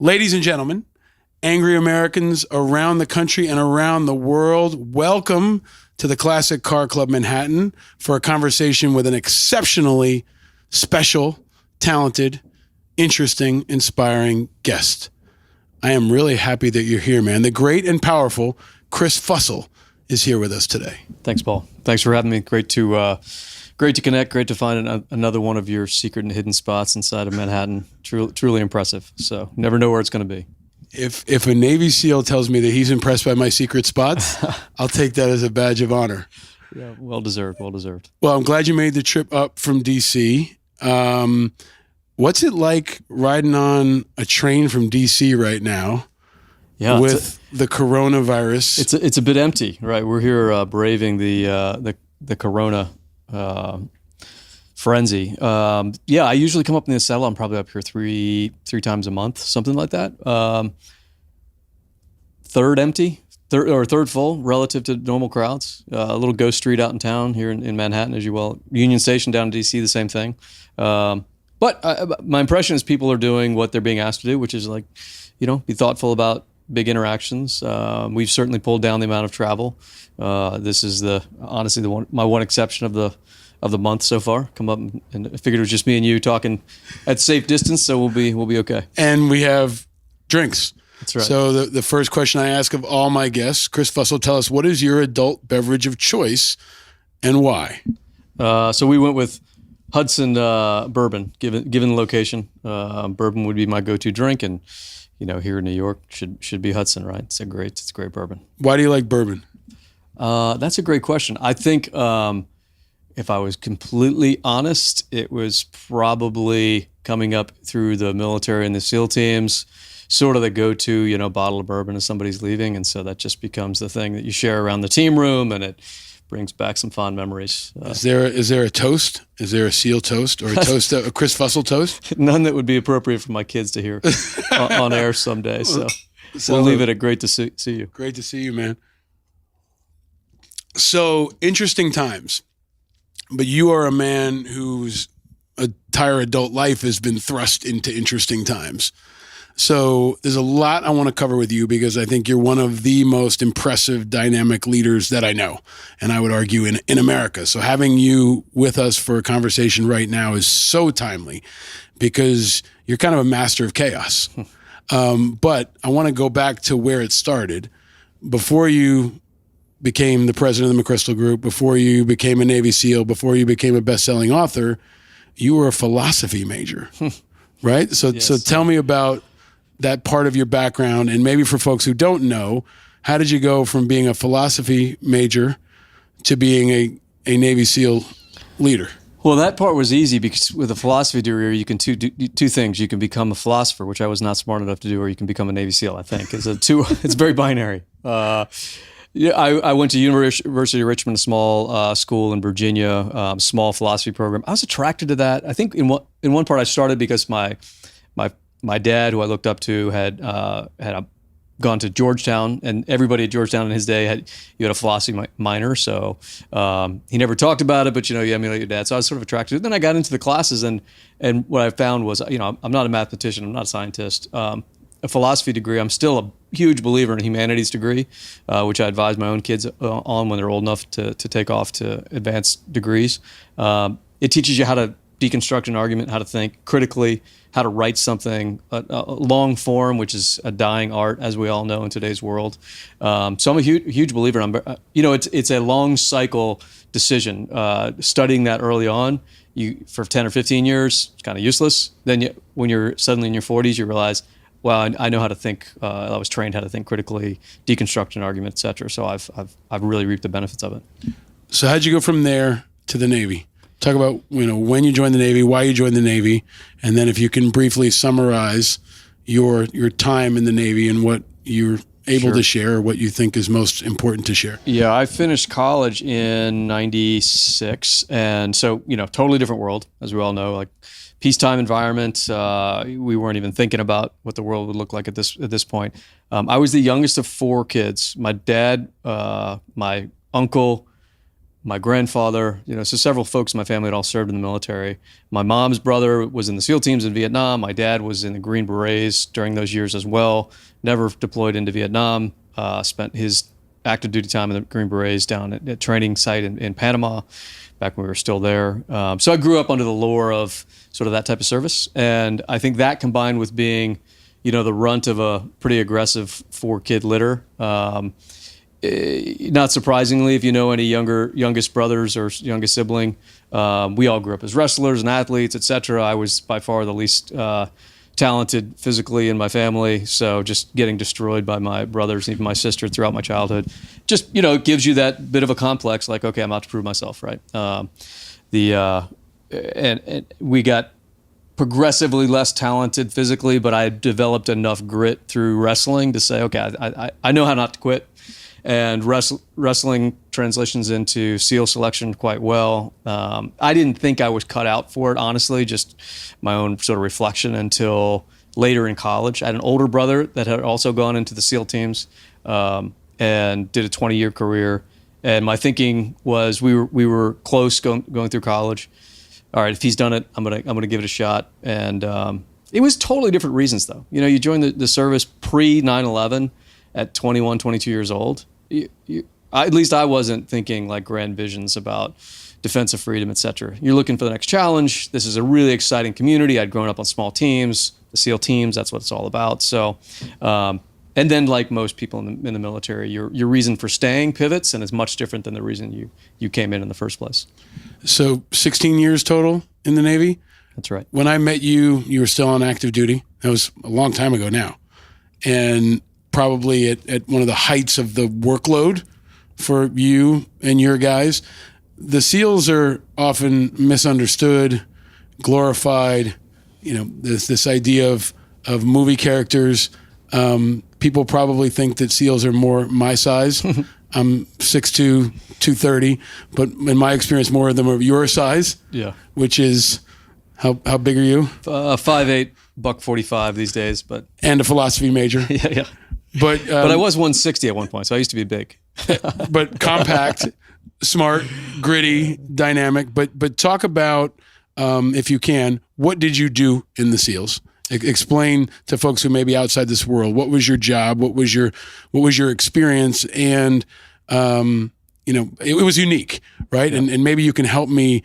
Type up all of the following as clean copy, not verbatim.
Ladies and gentlemen, angry Americans around the country and around the world, welcome to the Classic Car Club Manhattan for a conversation with an exceptionally special, talented, interesting, inspiring guest. I am really happy that you're here, man. The great and powerful Chris Fussell is here with us today. Thanks, Paul. Thanks for having me. Great to connect. Great to find another one of your secret and hidden spots inside of Manhattan. Truly impressive. So never know where it's going to be. If a Navy SEAL tells me that he's impressed by my secret spots, I'll take that as a badge of honor. Yeah, well deserved. Well, I'm glad you made the trip up from D.C. What's it like riding on a train from D.C. right now? Yeah, with the coronavirus. It's a bit empty, right? We're here braving the corona frenzy. I usually come up in the Saddle. I'm probably up here three times a month, something like that. Third full relative to normal crowds. A little ghost street out in town here in Manhattan, as you will. Union Station down in D.C., the same thing. But my impression is people are doing what they're being asked to do, which is be thoughtful about big interactions. We've certainly pulled down the amount of travel. This is my one exception of the month so far. Come up and I figured it was just me and you talking at safe distance, so we'll be okay. And we have drinks. That's right. So the first question I ask of all my guests, Chris Fussell, tell us, what is your adult beverage of choice and why? So we went with Hudson bourbon, given the location. Bourbon would be my go-to drink, and here in New York should be Hudson, right? It's great bourbon. Why do you like bourbon? That's a great question. I think if I was completely honest, it was probably coming up through the military and the SEAL teams, sort of the go-to, bottle of bourbon as somebody's leaving, and so that just becomes the thing that you share around the team room, and it brings back some fond memories. Is there a toast? Is there a SEAL toast or a Chris Fussell toast? None that would be appropriate for my kids to hear on air someday. So we'll leave it at great to see you. Great to see you, man. So interesting times, but you are a man whose entire adult life has been thrust into interesting times. So there's a lot I want to cover with you because I think you're one of the most impressive, dynamic leaders that I know, and I would argue in America. So having you with us for a conversation right now is so timely because you're kind of a master of chaos. But I want to go back to where it started. Before you became the president of the McChrystal Group, before you became a Navy SEAL, before you became a best-selling author, you were a philosophy major, right? So tell me about that part of your background, and maybe for folks who don't know, how did you go from being a philosophy major to being a Navy SEAL leader? Well, that part was easy because with a philosophy degree, you can do two things. You can become a philosopher, which I was not smart enough to do, or you can become a Navy SEAL, I think. It's very binary. I went to University of Richmond, a small school in Virginia, small philosophy program. I was attracted to that. I think in one part I started because my dad, who I looked up to, had gone to Georgetown, and everybody at Georgetown in his day had a philosophy minor. So he never talked about it, but you emulate your dad. So I was sort of attracted. Then I got into the classes, and what I found was, I'm not a mathematician, I'm not a scientist. A philosophy degree, I'm still a huge believer in a humanities degree, which I advise my own kids on when they're old enough to take off to advanced degrees. It teaches you how to deconstruct an argument, how to think critically, how to write something, a long form, which is a dying art, as we all know in today's world. So I'm a huge believer. It's a long cycle decision. Studying that early on, for 10 or 15 years, it's kind of useless. Then when you're suddenly in your 40s, you realize, well, I know how to think. I was trained how to think critically, deconstruct an argument, et cetera. So I've really reaped the benefits of it. So how'd you go from there to the Navy? Talk about when you joined the Navy, why you joined the Navy, and then if you can briefly summarize your time in the Navy and what you're able to share, or what you think is most important to share. Yeah, I finished college in '96, and so totally different world, as we all know, like peacetime environment. We weren't even thinking about what the world would look like at this point. I was the youngest of four kids. My dad, my uncle, my grandfather, so several folks in my family had all served in the military. My mom's brother was in the SEAL teams in Vietnam. My dad was in the Green Berets during those years as well. Never deployed into Vietnam. Spent his active duty time in the Green Berets down at training site in Panama, back when we were still there. So I grew up under the lore of sort of that type of service. And I think that combined with being, the runt of a pretty aggressive 4-kid litter, not surprisingly, if you know any youngest brothers or youngest sibling, we all grew up as wrestlers and athletes, etc. I was by far the least talented physically in my family, so just getting destroyed by my brothers, even my sister, throughout my childhood, just gives you that bit of a complex, like, okay, I'm out to prove myself, right? And we got progressively less talented physically, but I developed enough grit through wrestling to say, okay, I know how not to quit. And wrestling transitions into SEAL selection quite well. I didn't think I was cut out for it, honestly, just my own sort of reflection until later in college. I had an older brother that had also gone into the SEAL teams and did a 20-year career. And my thinking was we were close going through college. All right, if he's done it, I'm gonna give it a shot. And it was totally different reasons, though. You joined the service pre 9/11 at 21, 22 years old. At least I wasn't thinking like grand visions about defensive freedom, et cetera. You're looking for the next challenge. This is a really exciting community. I'd grown up on small teams, the SEAL teams. That's what it's all about. So, and then like most people in the military, your reason for staying pivots, and is much different than the reason you came in the first place. So 16 years total in the Navy? That's right. When I met you, you were still on active duty. That was a long time ago now. And probably at one of the heights of the workload for you and your guys. The SEALs are often misunderstood, glorified. There's this idea of movie characters. People probably think that SEALs are more my size. I'm 6'2", 230, but in my experience, more of them are your size. Yeah. Which is, how big are you? 5'8", $145 these days, and a philosophy major. Yeah. But I was 160 at one point, so I used to be big. But compact, smart, gritty, dynamic. But talk about, if you can, what did you do in the SEALs? Explain to folks who may be outside this world, what was your job? What was your experience? And it was unique, right? Yeah. And maybe you can help me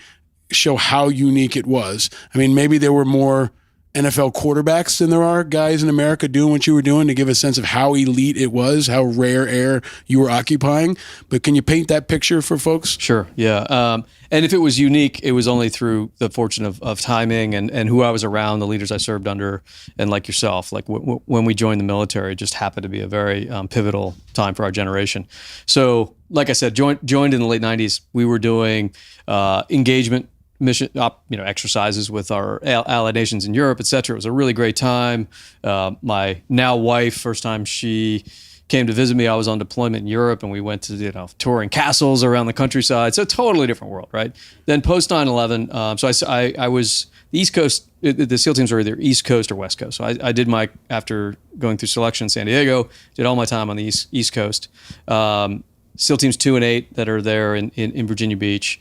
show how unique it was. I mean, maybe there were more NFL quarterbacks than there are guys in America doing what you were doing, to give a sense of how elite it was, how rare air you were occupying. But can you paint that picture for folks? Sure, yeah. And if it was unique, it was only through the fortune of timing and who I was around, the leaders I served under, and like yourself, like when we joined the military, it just happened to be a very pivotal time for our generation. So, like I said, joined in the late 90s. We were doing engagement mission, exercises with our allied nations in Europe, et cetera. It was a really great time. My now wife, first time she came to visit me, I was on deployment in Europe, and we went to, touring castles around the countryside. So totally different world, right? Then post 9/11, so I was the East Coast. The SEAL teams were either East Coast or West Coast. So I did after going through selection in San Diego, did all my time on the East Coast. SEAL teams 2 and 8 that are there in Virginia Beach.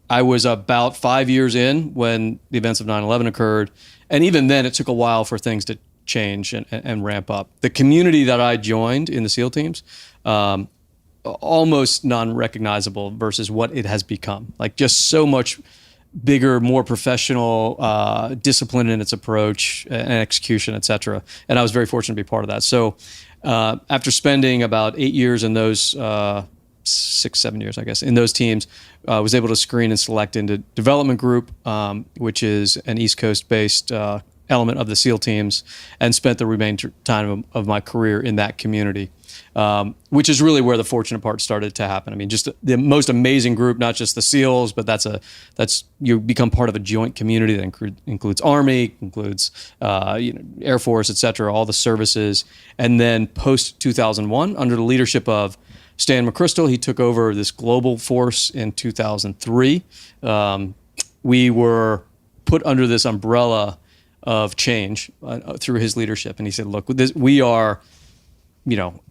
I was about 5 years in when the events of 9/11 occurred. And even then, it took a while for things to change and ramp up. The community that I joined in the SEAL teams, almost non-recognizable versus what it has become. Like, just so much bigger, more professional, discipline in its approach and execution, et cetera. And I was very fortunate to be part of that. So after spending about 8 years in those 6-7 years, I guess, in those teams, was able to screen and select into development group, which is an East Coast-based element of the SEAL teams, and spent the remaining time of my career in that community, which is really where the fortunate part started to happen. I mean, just the most amazing group, not just the SEALs, but that's you become part of a joint community that includes Army, includes Air Force, et cetera, all the services. And then post 2001, under the leadership of Stan McChrystal, he took over this global force in 2003. We were put under this umbrella of change through his leadership. And he said, look, we are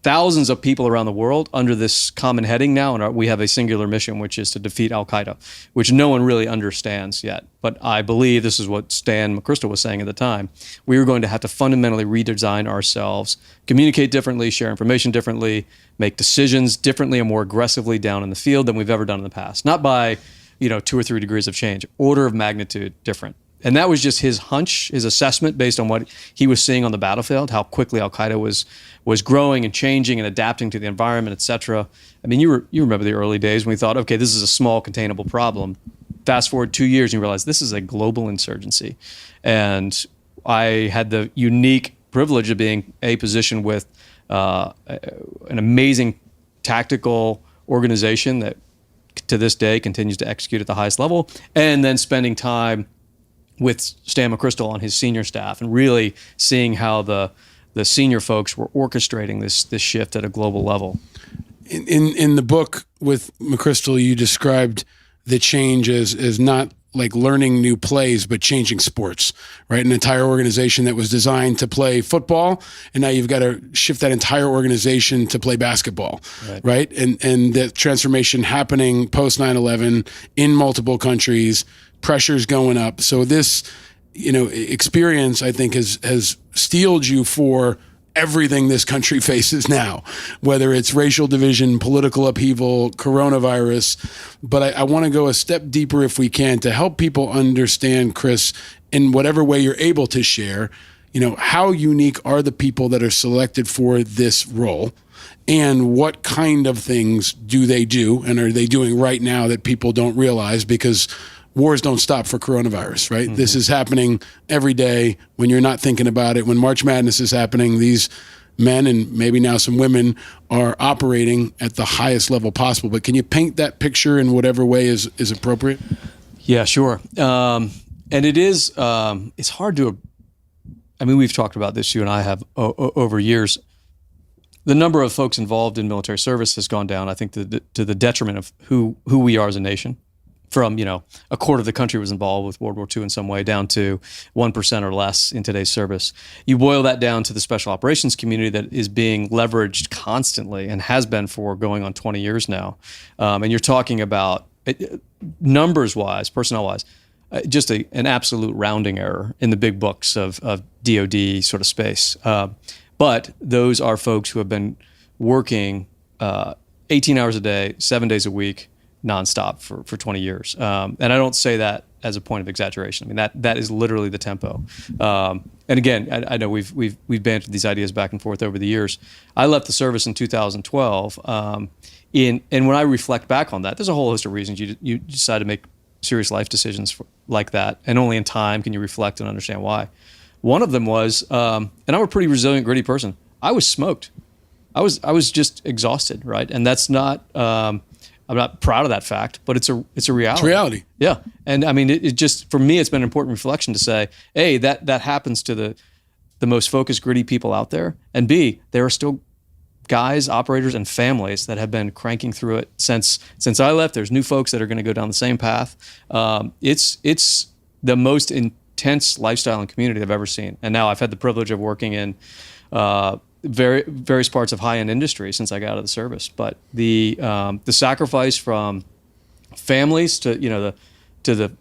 thousands of people around the world under this common heading now, and we have a singular mission, which is to defeat Al-Qaeda, which no one really understands yet. But I believe this is what Stan McChrystal was saying at the time. We are going to have to fundamentally redesign ourselves, communicate differently, share information differently, make decisions differently and more aggressively down in the field than we've ever done in the past. Not by 2 or 3 degrees of change, order of magnitude different. And that was just his hunch, his assessment based on what he was seeing on the battlefield, how quickly Al-Qaeda was growing and changing and adapting to the environment, et cetera. I mean, you remember the early days when we thought, okay, this is a small containable problem. Fast forward 2 years and you realize this is a global insurgency. And I had the unique privilege of being positioned with an amazing tactical organization that to this day continues to execute at the highest level, and then spending time with Stan McChrystal on his senior staff and really seeing how the senior folks were orchestrating this shift at a global level. In the book with McChrystal, you described the change as not like learning new plays, but changing sports, right? An entire organization that was designed to play football, and now you've got to shift that entire organization to play basketball, right? And the transformation happening post 9/11 in multiple countries, pressure's going up. So this, experience, I think, has steeled you for everything this country faces now, whether it's racial division, political upheaval, coronavirus. But I want to go a step deeper if we can to help people understand, Chris, in whatever way you're able to share, how unique are the people that are selected for this role, and what kind of things do they do, and are they doing right now that people don't realize, because wars don't stop for coronavirus, right? Mm-hmm. This is happening every day when you're not thinking about it. When March Madness is happening, these men and maybe now some women are operating at the highest level possible. But can you paint that picture in whatever way is appropriate? Yeah, sure. And it is, it's hard to, we've talked about this, you and I have over years. The number of folks involved in military service has gone down, I think, to the detriment of who we are as a nation. From, a quarter of the country was involved with World War II in some way, down to 1% or less in today's service. You boil that down to the special operations community that is being leveraged constantly and has been for going on 20 years now. And you're talking about, numbers-wise, personnel-wise, just an absolute rounding error in the big books of DOD sort of space. But those are folks who have been working 18 hours a day, 7 days a week, nonstop for 20 years. And I don't say that as a point of exaggeration. That is literally the tempo. And again, I know we've bantered these ideas back and forth over the years. I left the service in 2012. And when I reflect back on that, there's a whole host of reasons you decide to make serious life decisions like that. And only in time can you reflect and understand why. One of them was, and I'm a pretty resilient, gritty person. I was smoked. I was just exhausted, right? And that's not, I'm not proud of that fact, but it's a reality. It's reality. Yeah. And it just, for me, it's been an important reflection to say, A, that happens to the most focused, gritty people out there. And B, there are still guys, operators, and families that have been cranking through it since I left. There's new folks that are going to go down the same path. It's the most intense lifestyle and community I've ever seen. And now I've had the privilege of working in various parts of high-end industry since I got out of the service. But the sacrifice from families to the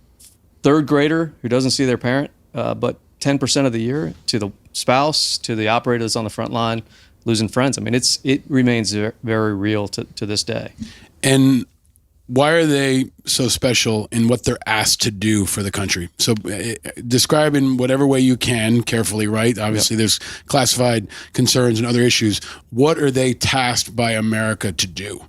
third grader who doesn't see their parent but 10% of the year, to the spouse, to the operator that's on the front line losing friends. It remains very real to this day. And why are they so special in what they're asked to do for the country? So describe in whatever way you can, carefully, right? Obviously, There's classified concerns and other issues. What are they tasked by America to do?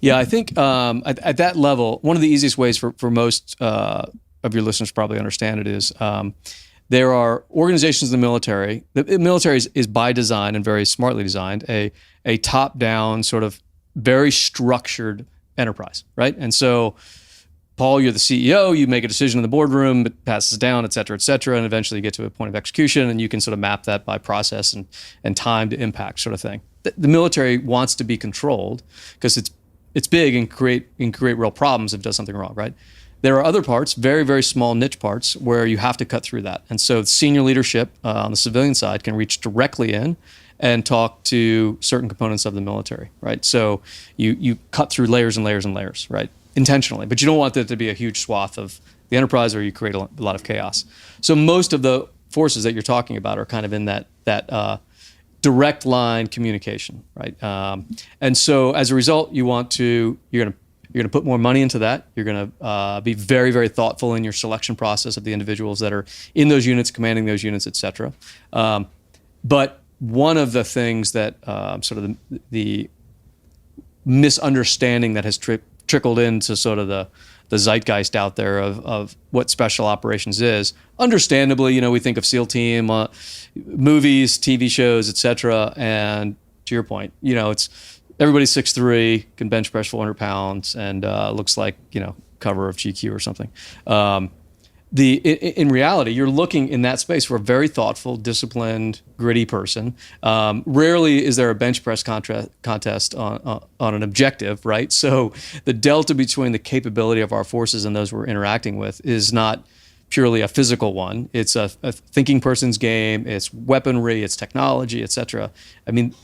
Yeah, I think at that level, one of the easiest ways for most of your listeners to probably understand it is there are organizations in the military. The military is by design and very smartly designed, a top-down sort of very structured enterprise, right? And so, Paul, you're the CEO, you make a decision in the boardroom, it passes down, et cetera, and eventually you get to a point of execution, and you can sort of map that by process and time to impact sort of thing. The military wants to be controlled because it's big and create real problems if it does something wrong, right? There are other parts, very, very small niche parts, where you have to cut through that. And so senior leadership on the civilian side can reach directly in and talk to certain components of the military, right? So you cut through layers and layers and layers, right? Intentionally, but you don't want there to be a huge swath of the enterprise, or you create a lot of chaos. So most of the forces that you're talking about are kind of in that direct line communication, right? And so as a result, you're gonna put more money into that. You're gonna be very, very thoughtful in your selection process of the individuals that are in those units, commanding those units, et cetera. But one of the things that sort of the misunderstanding that has trickled into sort of the zeitgeist out there of what special operations is. Understandably, we think of SEAL team, movies, TV shows, et cetera. And to your point, it's everybody's 6'3", can bench press 400 pounds, and looks like, cover of GQ or something. In reality, you're looking in that space for a very thoughtful, disciplined, gritty person. Rarely is there a bench press contest on an objective, right? So the delta between the capability of our forces and those we're interacting with is not purely a physical one. It's a thinking person's game. It's weaponry. It's technology, et cetera. I mean,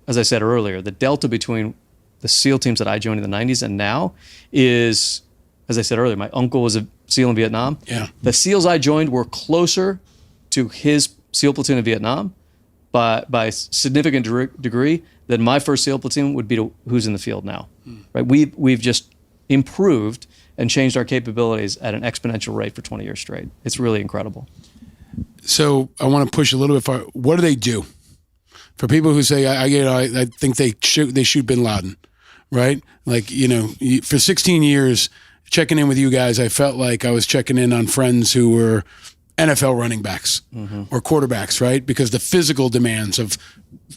as I said earlier, the delta between the SEAL teams that I joined in the 90s and now is, as I said earlier, my uncle was a SEAL in Vietnam. Yeah. The SEALs I joined were closer to his SEAL platoon in Vietnam by a significant degree than my first SEAL platoon would be to who's in the field now. Right? We've just improved and changed our capabilities at an exponential rate for 20 years straight. It's really incredible. So I want to push a little bit far. What do they do? For people who say, I think they shoot bin Laden, right? Like, for 16 years, checking in with you guys, I felt like I was checking in on friends who were NFL running backs or quarterbacks, right? Because the physical demands of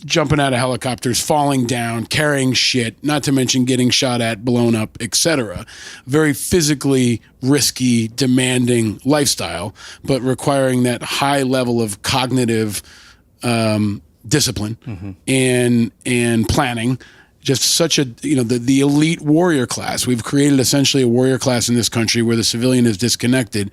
jumping out of helicopters, falling down, carrying shit, not to mention getting shot at, blown up, etc. Very physically risky, demanding lifestyle, but requiring that high level of cognitive discipline and planning. Just such a, the elite warrior class. We've created essentially a warrior class in this country where the civilian is disconnected.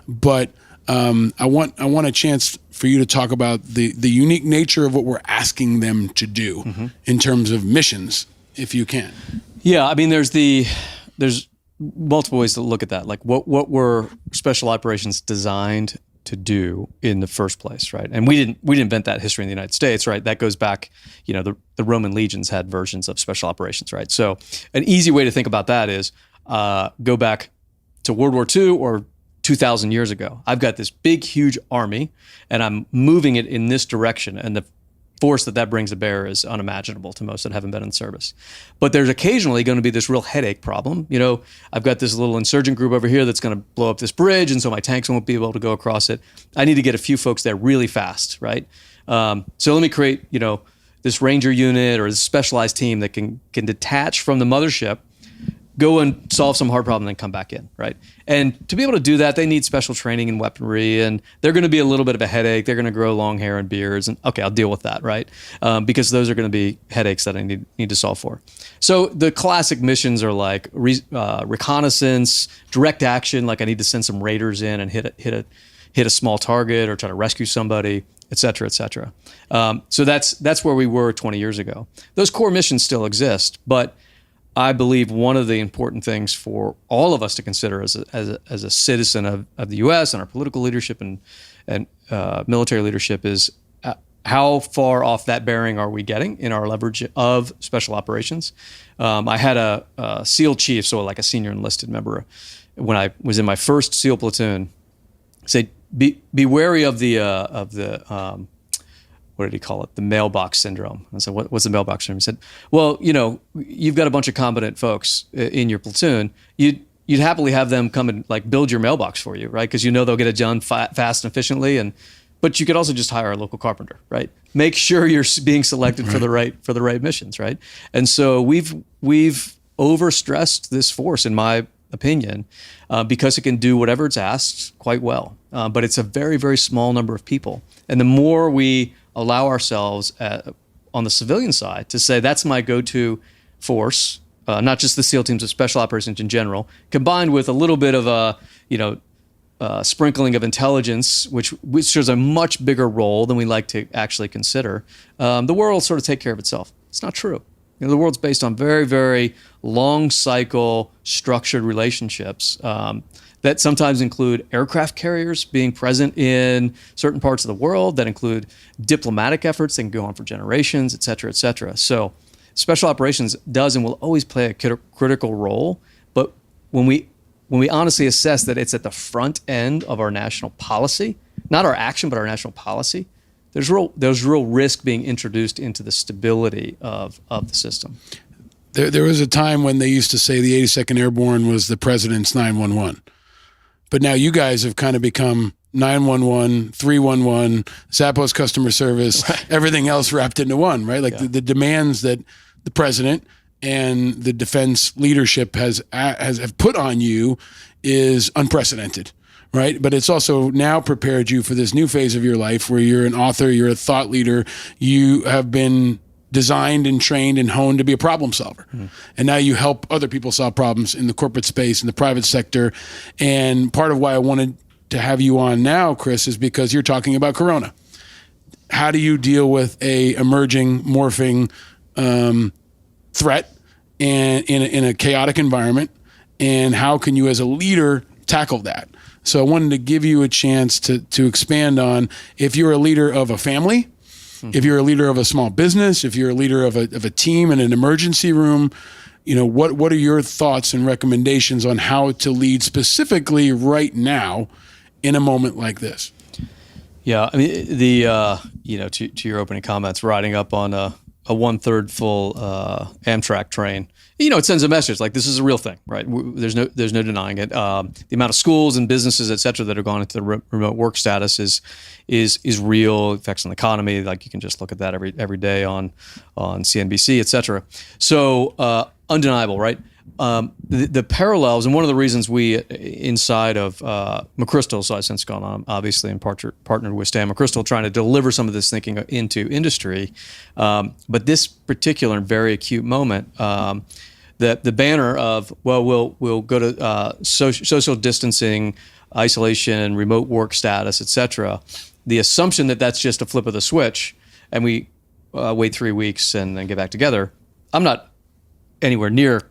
But I want a chance for you to talk about the unique nature of what we're asking them to do in terms of missions, if you can. Yeah, I mean, there's multiple ways to look at that. Like what were special operations designed to do in the first place, right? And we didn't invent that history in the United States, right? That goes back, the Roman legions had versions of special operations, right? So an easy way to think about that is go back to World War II or 2,000 years ago. I've got this big, huge army, and I'm moving it in this direction, and the force that brings to bear is unimaginable to most that haven't been in service. But there's occasionally going to be this real headache problem. I've got this little insurgent group over here that's going to blow up this bridge, and so my tanks won't be able to go across it. I need to get a few folks there really fast, right? So let me create, this ranger unit or this specialized team that can detach from the mothership, go and solve some hard problem, and then come back in, right? And to be able to do that, they need special training and weaponry, and they're going to be a little bit of a headache. They're going to grow long hair and beards, and okay, I'll deal with that, right? Because those are going to be headaches that I need to solve for. So the classic missions are like reconnaissance, direct action, like I need to send some raiders in and hit a small target or try to rescue somebody, et cetera, et cetera. So that's where we were 20 years ago. Those core missions still exist, but I believe one of the important things for all of us to consider as a citizen of the U.S. and our political leadership and military leadership is how far off that bearing are we getting in our leverage of special operations? I had a SEAL chief, so like a senior enlisted member, when I was in my first SEAL platoon, say be wary of the what did he call it? The mailbox syndrome. I said, what's the mailbox syndrome? He said, well, you've got a bunch of competent folks in your platoon. You'd happily have them come and like build your mailbox for you, right? Because they'll get it done fast and efficiently. But you could also just hire a local carpenter, right? Make sure you're being selected for the right missions, right? And so we've overstressed this force, in my opinion, because it can do whatever it's asked quite well. But it's a very, very small number of people. And the more we allow ourselves on the civilian side to say, that's my go-to force, not just the SEAL teams, but special operations in general, combined with a little bit of sprinkling of intelligence, which serves a much bigger role than we like to actually consider, the world will sort of take care of itself. It's not true. The world's based on very, very long cycle, structured relationships that sometimes include aircraft carriers being present in certain parts of the world, that include diplomatic efforts that can go on for generations, et cetera, et cetera. So special operations does and will always play a critical role. But when we honestly assess that it's at the front end of our national policy, not our action, but our national policy, there's real risk being introduced into the stability of the system. There was a time when they used to say the 82nd Airborne was the president's 911. But now you guys have kind of become 911, 311, Zappos customer service, everything else wrapped into one, right? Like the demands that the president and the defense leadership have put on you is unprecedented, right? But it's also now prepared you for this new phase of your life where you're an author, you're a thought leader, you have been designed and trained and honed to be a problem solver. And now you help other people solve problems in the corporate space, in the private sector. And part of why I wanted to have you on now, Chris, is because you're talking about Corona. How do you deal with a emerging, morphing threat and in a chaotic environment? And how can you as a leader tackle that? So I wanted to give you a chance to expand on, if you're a leader of a family, if you're a leader of a small business, if you're a leader of a team in an emergency room, what are your thoughts and recommendations on how to lead specifically right now in a moment like this? Yeah, I mean, to your opening comments, riding up on a 1/3 full Amtrak train, it sends a message like this is a real thing, right? There's no denying it. The amount of schools and businesses, et cetera, that have gone into the remote work status is real. Effects on the economy, like you can just look at that every day on CNBC, et cetera. So undeniable, right? The parallels, and one of the reasons we inside of McChrystal, so I've since gone on, obviously, and partnered with Stan McChrystal, trying to deliver some of this thinking into industry. But this particular and very acute moment, the banner of, well, we'll go to social distancing, isolation, remote work status, et cetera. The assumption that that's just a flip of the switch, and we wait 3 weeks and then get back together. I'm not anywhere near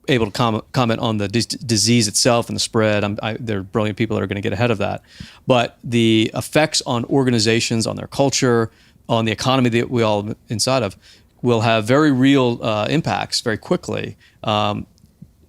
able to comment on the disease itself and the spread. There are brilliant people that are going to get ahead of that. But the effects on organizations, on their culture, on the economy that we all inside of, will have very real impacts very quickly. And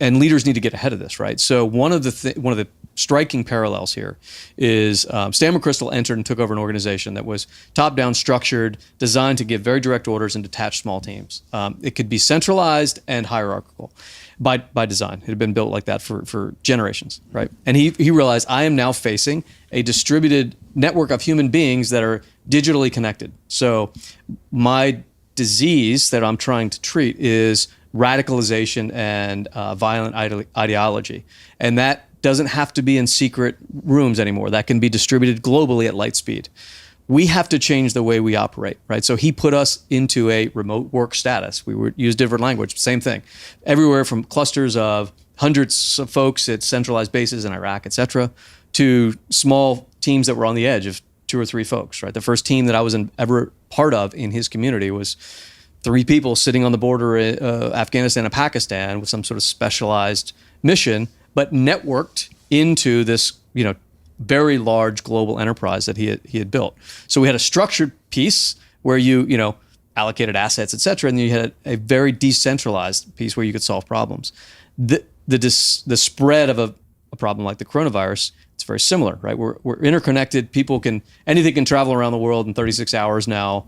leaders need to get ahead of this, right? So one of the striking parallels here is Stan McChrystal entered and took over an organization that was top-down structured, designed to give very direct orders and detach small teams. It could be centralized and hierarchical by design. It had been built like that for generations, right? And he realized, I am now facing a distributed network of human beings that are digitally connected. So my disease that I'm trying to treat is radicalization and violent ideology. And that doesn't have to be in secret rooms anymore. That can be distributed globally at light speed. We have to change the way we operate, right? So he put us into a remote work status. We would use different language, same thing. Everywhere from clusters of hundreds of folks at centralized bases in Iraq, et cetera, to small teams that were on the edge of 2 or 3 folks, right? The first team that I was ever part of in his community was 3 people sitting on the border of Afghanistan and Pakistan with some sort of specialized mission, but networked into this, very large global enterprise that he had built. So we had a structured piece where you allocated assets, et cetera, and then you had a very decentralized piece where you could solve problems. The spread of a problem like the coronavirus, it's very similar, right? We're interconnected. Anything can travel around the world in 36 hours now.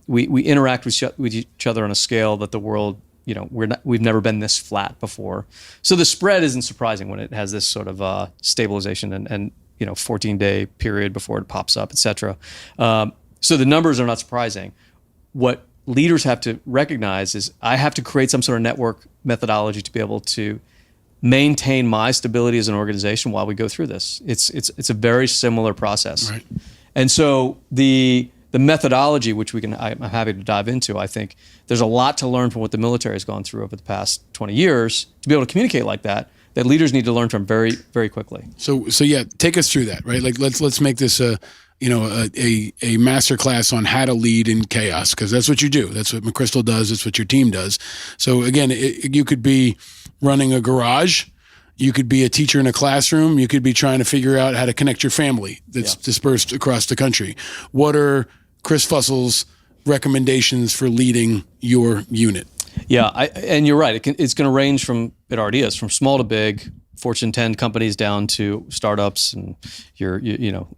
We interact with each other on a scale that the world, we've never been this flat before. So the spread isn't surprising when it has this sort of stabilization and 14-day period before it pops up, et cetera. So the numbers are not surprising. What leaders have to recognize is I have to create some sort of network methodology to be able to maintain my stability as an organization while we go through this. It's a very similar process. Right. And so the methodology, which I'm happy to dive into, I think there's a lot to learn from what the military has gone through over the past 20 years to be able to communicate like that. that leaders need to learn from very, very quickly. So yeah, take us through that, right? Like let's make this a master class on how to lead in chaos, because that's what you do. That's what McChrystal does. That's what your team does. So again, you could be running a garage. You could be a teacher in a classroom. You could be trying to figure out how to connect your family that's dispersed across the country. What are Chris Fussell's recommendations for leading your unit? Yeah, and you're right. It's going to range from, it already is, from small to big, Fortune 10 companies down to startups and your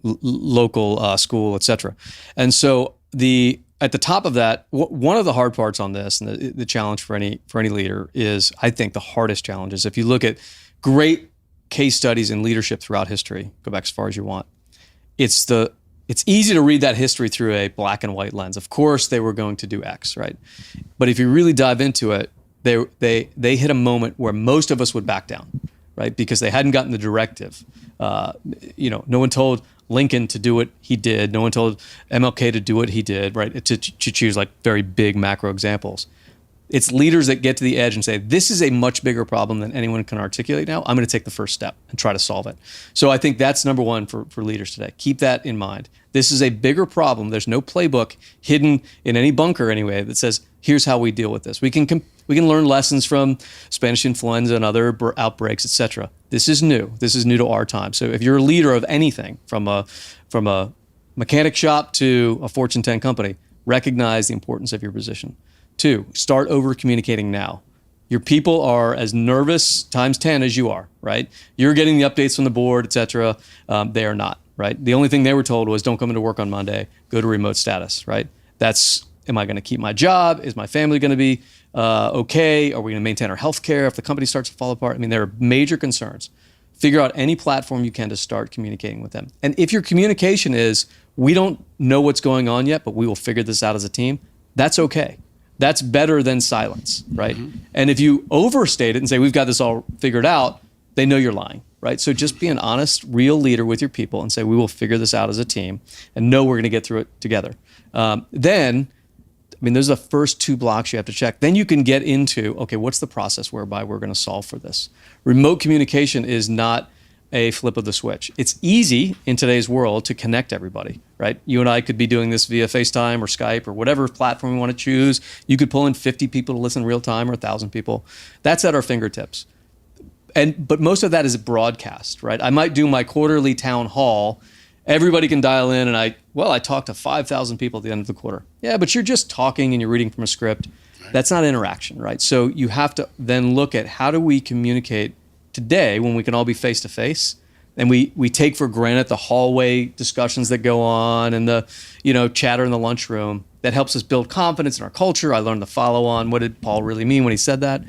local school, et cetera. And so at the top of that, one of the hard parts on this, and the challenge for any leader is, I think the hardest challenge is, if you look at great case studies in leadership throughout history, go back as far as you want, it's easy to read that history through a black and white lens. Of course, they were going to do X, right? But if you really dive into it, they hit a moment where most of us would back down, right? Because they hadn't gotten the directive. No one told Lincoln to do what he did. No one told MLK to do what he did, right? To choose like very big macro examples. It's leaders that get to the edge and say, this is a much bigger problem than anyone can articulate now. I'm going to take the first step and try to solve it. So I think that's number one for leaders today. Keep that in mind. This is a bigger problem. There's no playbook hidden in any bunker anyway that says, here's how we deal with this. We can learn lessons from Spanish influenza and other outbreaks, et cetera. This is new. This is new to our time. So if you're a leader of anything, from a mechanic shop to a Fortune 10 company, recognize the importance of your position. 2, start over communicating now. Your people are as nervous times 10 as you are, right? You're getting the updates from the board, et cetera. They are not, right? The only thing they were told was, don't come into work on Monday, go to remote status, right? That's, am I going to keep my job? Is my family going to be okay? Are we going to maintain our health care if the company starts to fall apart? I mean, there are major concerns. Figure out any platform you can to start communicating with them. And if your communication is, we don't know what's going on yet, but we will figure this out as a team, that's okay. That's better than silence, right? Mm-hmm. And if you overstate it and say, we've got this all figured out, they know you're lying, right? So just be an honest, real leader with your people and say, we will figure this out as a team and know we're going to get through it together. Then, those are the first 2 blocks you have to check. Then you can get into, okay, what's the process whereby we're going to solve for this? Remote communication is not a flip of the switch. It's easy in today's world to connect everybody, right? You and I could be doing this via FaceTime or Skype or whatever platform we want to choose. You could pull in 50 people to listen real time or 1,000 people. That's at our fingertips. But most of that is broadcast, right? I might do my quarterly town hall. Everybody can dial in and I talked to 5,000 people at the end of the quarter. Yeah, but you're just talking and you're reading from a script. That's not interaction, right? So you have to then look at, how do we communicate today when we can all be face to face, and we take for granted the hallway discussions that go on and the chatter in the lunchroom that helps us build confidence in our culture. I learned the follow on. What did Paul really mean when he said that?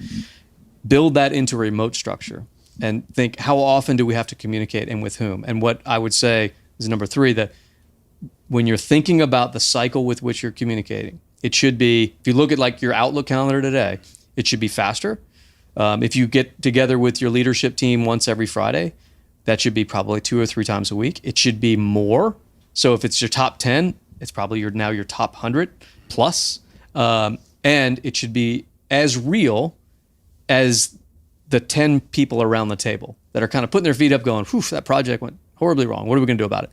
Build that into a remote structure and think, how often do we have to communicate and with whom? And what I would say is number 3, that when you're thinking about the cycle with which you're communicating, it should be, if you look at like your Outlook calendar today, it should be faster. If you get together with your leadership team once every Friday, that should be probably 2 or 3 times a week. It should be more. So if it's your top 10, it's probably now your top 100 plus. And it should be as real as the 10 people around the table that are kind of putting their feet up going, whew, that project went horribly wrong. What are we going to do about it?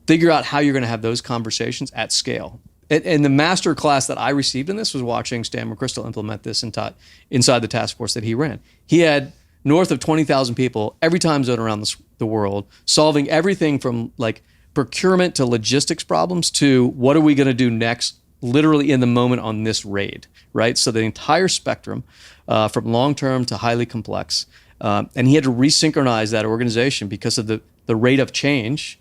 Figure out how you're going to have those conversations at scale. And the master class that I received in this was watching Stan McChrystal implement this inside the task force that he ran. He had north of 20,000 people, every time zone around the world, solving everything from like procurement to logistics problems to what are we going to do next, literally in the moment on this raid, right? So the entire spectrum, from long-term to highly complex. And he had to resynchronize that organization because of the rate of change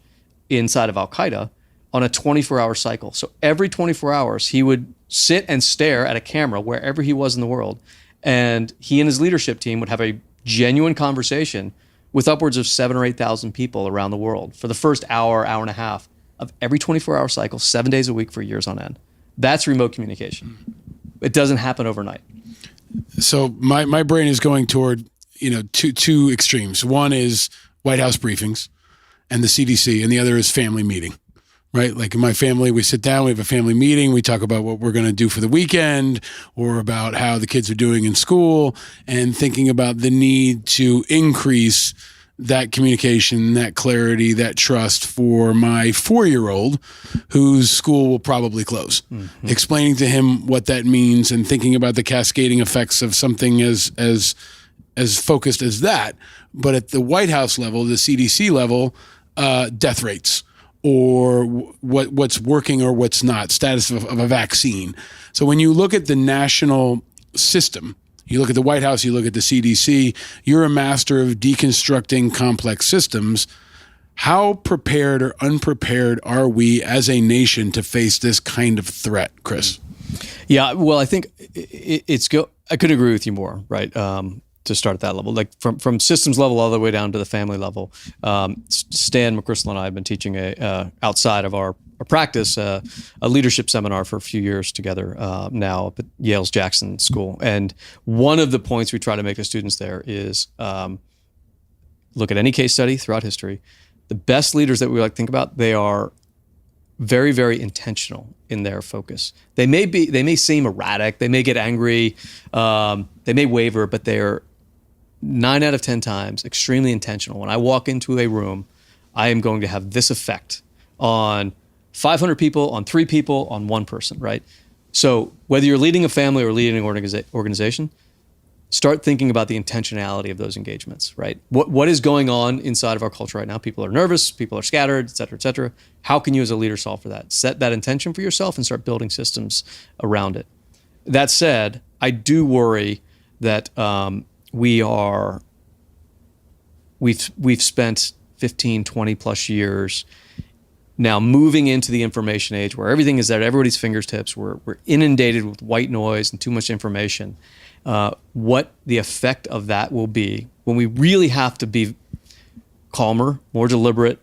inside of Al-Qaeda on a 24-hour cycle. So every 24 hours, he would sit and stare at a camera wherever he was in the world. And he and his leadership team would have a genuine conversation with upwards of 7,000 or 8,000 people around the world for the first hour and a half of every 24-hour cycle, 7 days a week for years on end. That's remote communication. It doesn't happen overnight. So my brain is going toward, two extremes. One is White House briefings and the CDC, and the other is family meeting. right? Like in my family, we sit down, we have a family meeting, we talk about what we're going to do for the weekend or about how the kids are doing in school, and thinking about the need to increase that communication, that clarity, that trust for my 4-year-old whose school will probably close. Mm-hmm. Explaining to him what that means and thinking about the cascading effects of something as focused as that. But at the White House level, the CDC level, death rates or what's working or what's not, status of a vaccine. So when you look at the national system, you look at the White House, you look at the CDC, you're a master of deconstructing complex systems. How prepared or unprepared are we as a nation to face this kind of threat, Chris? Yeah, well, I think I couldn't agree with you more, right? To start at that level, like from systems level all the way down to the family level. Stan McChrystal and I have been teaching outside of our practice a leadership seminar for a few years together now up at Yale's Jackson School. And one of the points we try to make the students there is look at any case study throughout history. The best leaders that we like to think about, they are very, very intentional in their focus. They may seem erratic, they may get angry, they may waver, but they're 9 out of 10 times extremely intentional. When I walk into a room, I am going to have this effect on 500 people, on 3 people, on 1 person, right? So whether you're leading a family or leading an organization, start thinking about the intentionality of those engagements, right? What is going on inside of our culture right now? People are nervous, people are scattered, et cetera, et cetera. How can you as a leader solve for that? Set that intention for yourself and start building systems around it. That said, I do worry that we've spent 15, 20 plus years now moving into the information age where everything is at everybody's fingertips. We're inundated with white noise and too much information. What the effect of that will be when we really have to be calmer, more deliberate,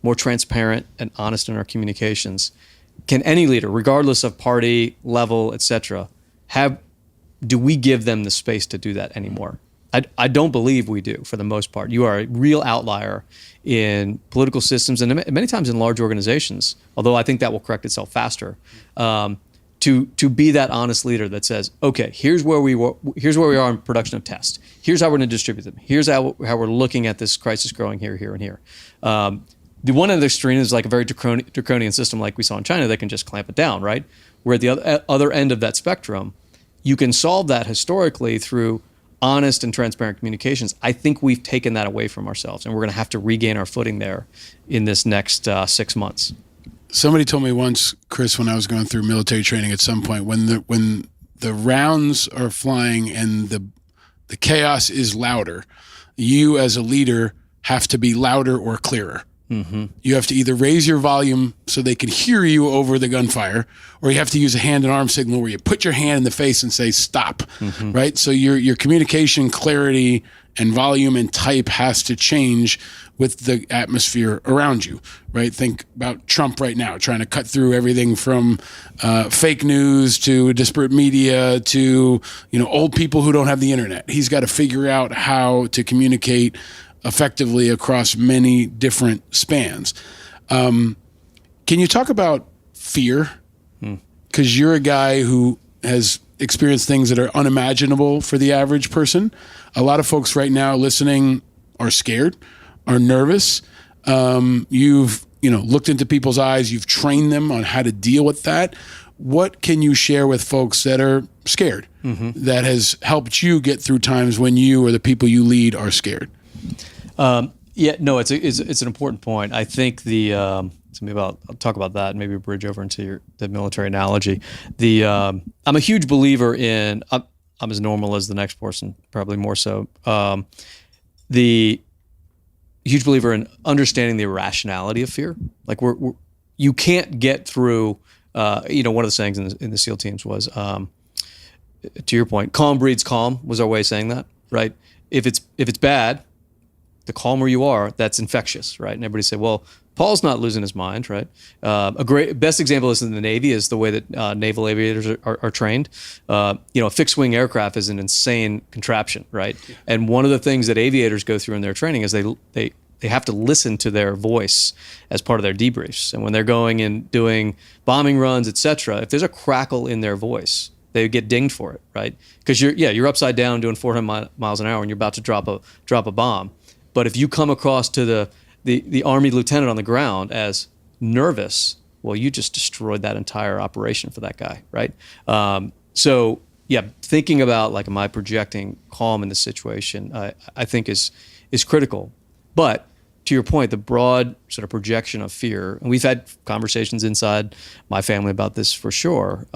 more transparent, and honest in our communications. Can any leader, regardless of party, level, et cetera, do we give them the space to do that anymore? I don't believe we do, for the most part. You are a real outlier in political systems and many times in large organizations, although I think that will correct itself faster, to be that honest leader that says, okay, here's where we are in production of tests. Here's how we're going to distribute them. Here's how we're looking at this crisis growing here, here, and here. The one end of the extreme is like a very draconian system like we saw in China that can just clamp it down, right? Where at the other end of that spectrum, you can solve that historically through honest and transparent communications. I think we've taken that away from ourselves, and we're going to have to regain our footing there in this next 6 months. Somebody told me once, Chris, when I was going through military training at some point, when the rounds are flying and the chaos is louder, you as a leader have to be louder or clearer. Mm-hmm. You have to either raise your volume so they can hear you over the gunfire, or you have to use a hand and arm signal where you put your hand in the face and say stop, mm-hmm. right? So your communication clarity and volume and type has to change with the atmosphere around you, right? Think about Trump right now, trying to cut through everything from fake news to disparate media to old people who don't have the internet. He's got to figure out how to communicate effectively across many different spans. Can you talk about fear? Because you're a guy who has experienced things that are unimaginable for the average person. A lot of folks right now listening are scared, are nervous. You've looked into people's eyes. You've trained them on how to deal with that. What can you share with folks that are scared, mm-hmm. that has helped you get through times when you or the people you lead are scared? It's an important point. I think so maybe I'll talk about that and maybe bridge over into the military analogy. I'm a huge believer in, I'm as normal as the next person, probably more so. The huge believer in understanding the irrationality of fear. Like you can't get through, one of the sayings in the SEAL teams was, to your point, calm breeds calm was our way of saying that, right? If it's bad, the calmer you are, that's infectious, right? And everybody say, well, Paul's not losing his mind, right? A best example is in the Navy is the way that naval aviators are trained. A fixed-wing aircraft is an insane contraption, right? And one of the things that aviators go through in their training is they they have to listen to their voice as part of their debriefs. And when they're going and doing bombing runs, et cetera, if there's a crackle in their voice, they get dinged for it, right? Because you're upside down doing 400 miles an hour and you're about to drop a bomb. But if you come across to the Army lieutenant on the ground as nervous, well, you just destroyed that entire operation for that guy, right? So yeah, thinking about like, am I projecting calm in this situation, I think is critical. But to your point, the broad sort of projection of fear, and we've had conversations inside my family about this for sure.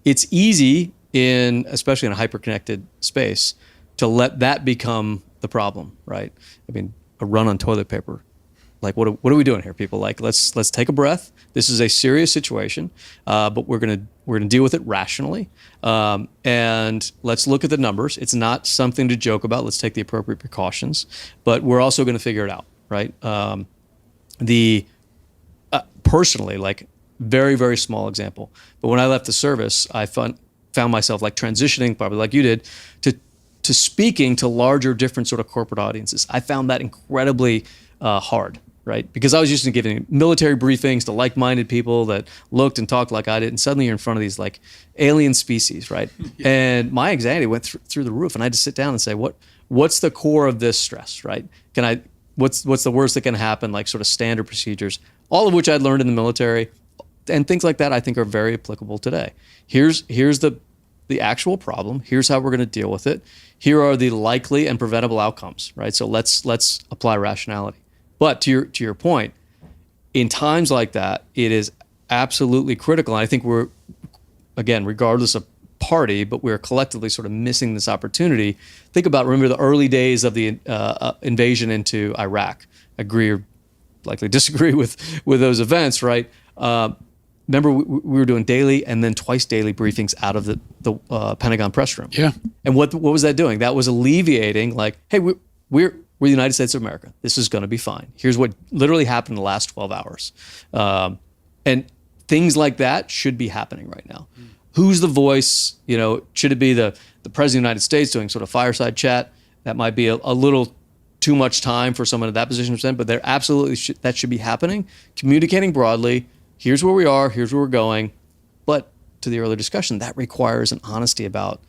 It's easy especially in a hyper-connected space, to let that become the problem, right? I mean, a run on toilet paper. Like, what are we doing here, people? Like, let's take a breath. This is a serious situation, but we're gonna deal with it rationally, and let's look at the numbers. It's not something to joke about. Let's take the appropriate precautions, but we're also going to figure it out, right? Personally, like, very, very small example, but when I left the service, I found myself like transitioning, probably like you did, to speaking to larger, different sort of corporate audiences. I found that incredibly hard. Right? Because I was used to giving military briefings to like-minded people that looked and talked like I did, and suddenly you're in front of these like alien species, right? Yeah. And my anxiety went through the roof, and I had to sit down and say, what's the core of this stress, right? What's the worst that can happen? Like sort of standard procedures, all of which I'd learned in the military, and things like that I think are very applicable today. Here's the actual problem. Here's how we're going to deal with it. Here are the likely and preventable outcomes, right? So let's apply rationality. But to your point, in times like that, it is absolutely critical. And I think we're, again, regardless of party, but we're collectively sort of missing this opportunity. Remember the early days of the invasion into Iraq. Agree or likely disagree with those events, right? Remember we were doing daily and then twice daily briefings out of the Pentagon press room. Yeah. And what was that doing? That was alleviating, like, hey, we're the United States of America. This is going to be fine. Here's what literally happened in the last 12 hours. And things like that should be happening right now. Who's the voice? Should it be the President of the United States doing sort of fireside chat? That might be a little too much time for someone in that position to spend, but there absolutely that should be happening. Communicating broadly, here's where we are, here's where we're going. But to the earlier discussion, that requires an honesty about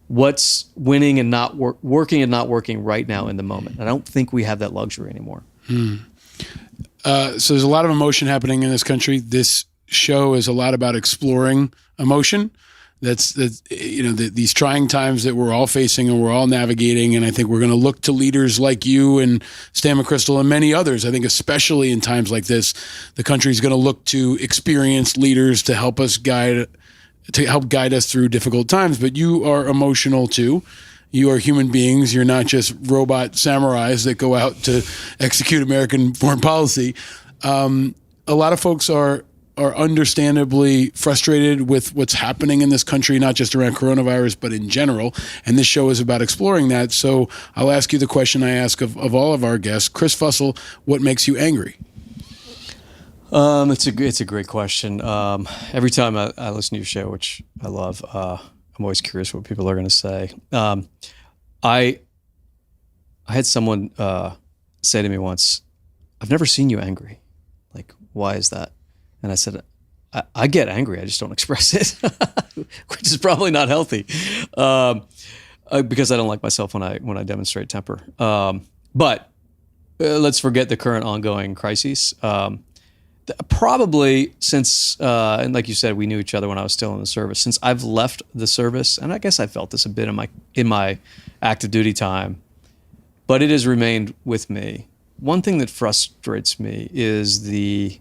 what's winning and not working and not working right now in the moment. I don't think we have that luxury anymore. So there's a lot of emotion happening in this country. This show is a lot about exploring emotion. That's these trying times that we're all facing and we're all navigating. And I think we're going to look to leaders like you and Stan McChrystal and many others. I think especially in times like this, the country is going to look to experienced leaders to help guide us through difficult times. But you are emotional too. You are human beings. You're not just robot samurais that go out to execute American foreign policy. A lot of folks are understandably frustrated with what's happening in this country, not just around coronavirus, but in general. And this show is about exploring that. So I'll ask you the question I ask of all of our guests. Chris Fussell, what makes you angry? It's a great question. Every time I listen to your show, which I love, I'm always curious what people are going to say. I had someone say to me once, "I've never seen you angry. Like, why is that?" And I said, I get angry. I just don't express it, which is probably not healthy, because I don't like myself when I demonstrate temper. But let's forget the current ongoing crises. Probably since, and like you said, we knew each other when I was still in the service. Since I've left the service, and I guess I felt this a bit in my active duty time, but it has remained with me. One thing that frustrates me is the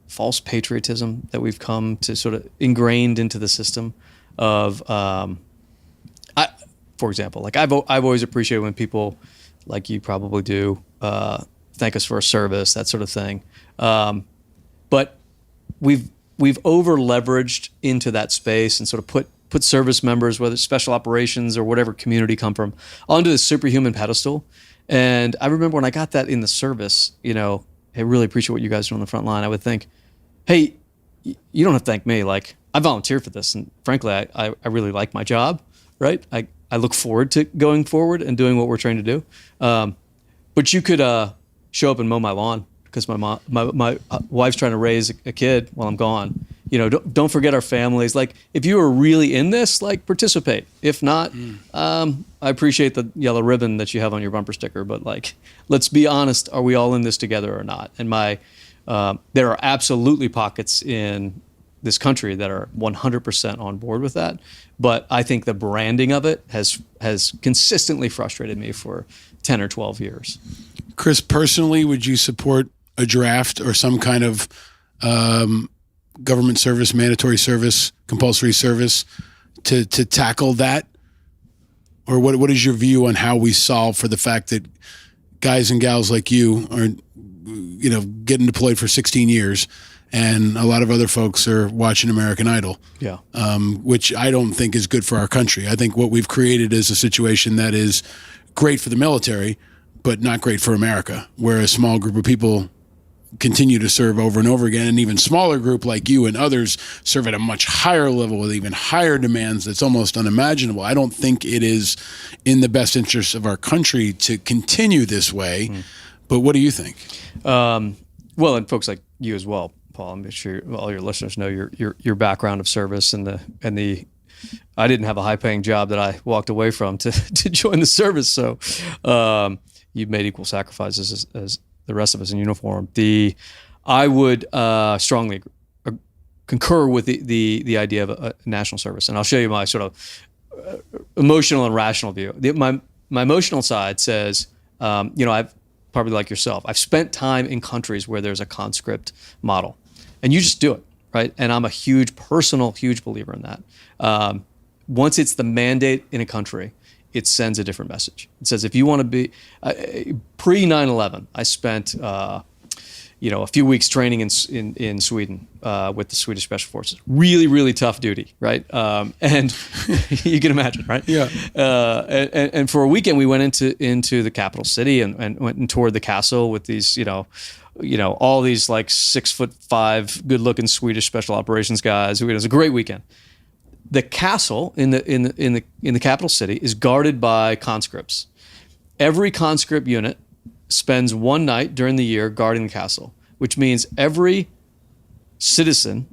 false patriotism that we've come to sort of ingrained into the system of, for example, like I've always appreciated when people, like you probably do, thank us for our service, that sort of thing. But we've over leveraged into that space and sort of put service members, whether it's special operations or whatever community come from, onto this superhuman pedestal. And I remember when I got that in the service, I really appreciate what you guys do on the front line. I would think, hey, you don't have to thank me. Like, I volunteered for this. And frankly, I really like my job, right? I look forward to going forward and doing what we're trying to do. But you could show up and mow my lawn because my wife's trying to raise a kid while I'm gone. Don't forget our families. Like, if you are really in this, like, participate. If not, I appreciate the yellow ribbon that you have on your bumper sticker, but, like, let's be honest, are we all in this together or not? And there are absolutely pockets in this country that are 100% on board with that. But I think the branding of it has consistently frustrated me for 10 or 12 years. Chris, personally, would you support a draft or some kind of government service, mandatory service, compulsory service to tackle that? Or what is your view on how we solve for the fact that guys and gals like you are, getting deployed for 16 years and a lot of other folks are watching American Idol, which I don't think is good for our country. I think what we've created is a situation that is great for the military, but not great for America, where a small group of people continue to serve over and over again, and even smaller group like you and others serve at a much higher level with even higher demands that's almost unimaginable. I don't think it is in the best interest of our country to continue this way, but what do you think? Well, and folks like you as well, Paul, I'm sure all your listeners know your background of service and the I didn't have a high-paying job that I walked away from to join the service, so you've made equal sacrifices as the rest of us in uniform. I would strongly concur with the idea of a national service, and I'll show you my sort of emotional and rational view. My emotional side says, I've probably like yourself, I've spent time in countries where there's a conscript model, and you just do it, right? And I'm a huge believer in that. Once it's the mandate in a country, it sends a different message. It says, if you want to be pre 9/11, I spent a few weeks training in Sweden with the Swedish Special Forces. Really, really tough duty, right? And you can imagine, right? Yeah. And for a weekend, we went into the capital city and went and toured the castle with these, all these like 6'5", good-looking Swedish special operations guys. It was a great weekend. The castle in the capital city is guarded by conscripts. Every conscript unit spends one night during the year guarding the castle, which means every citizen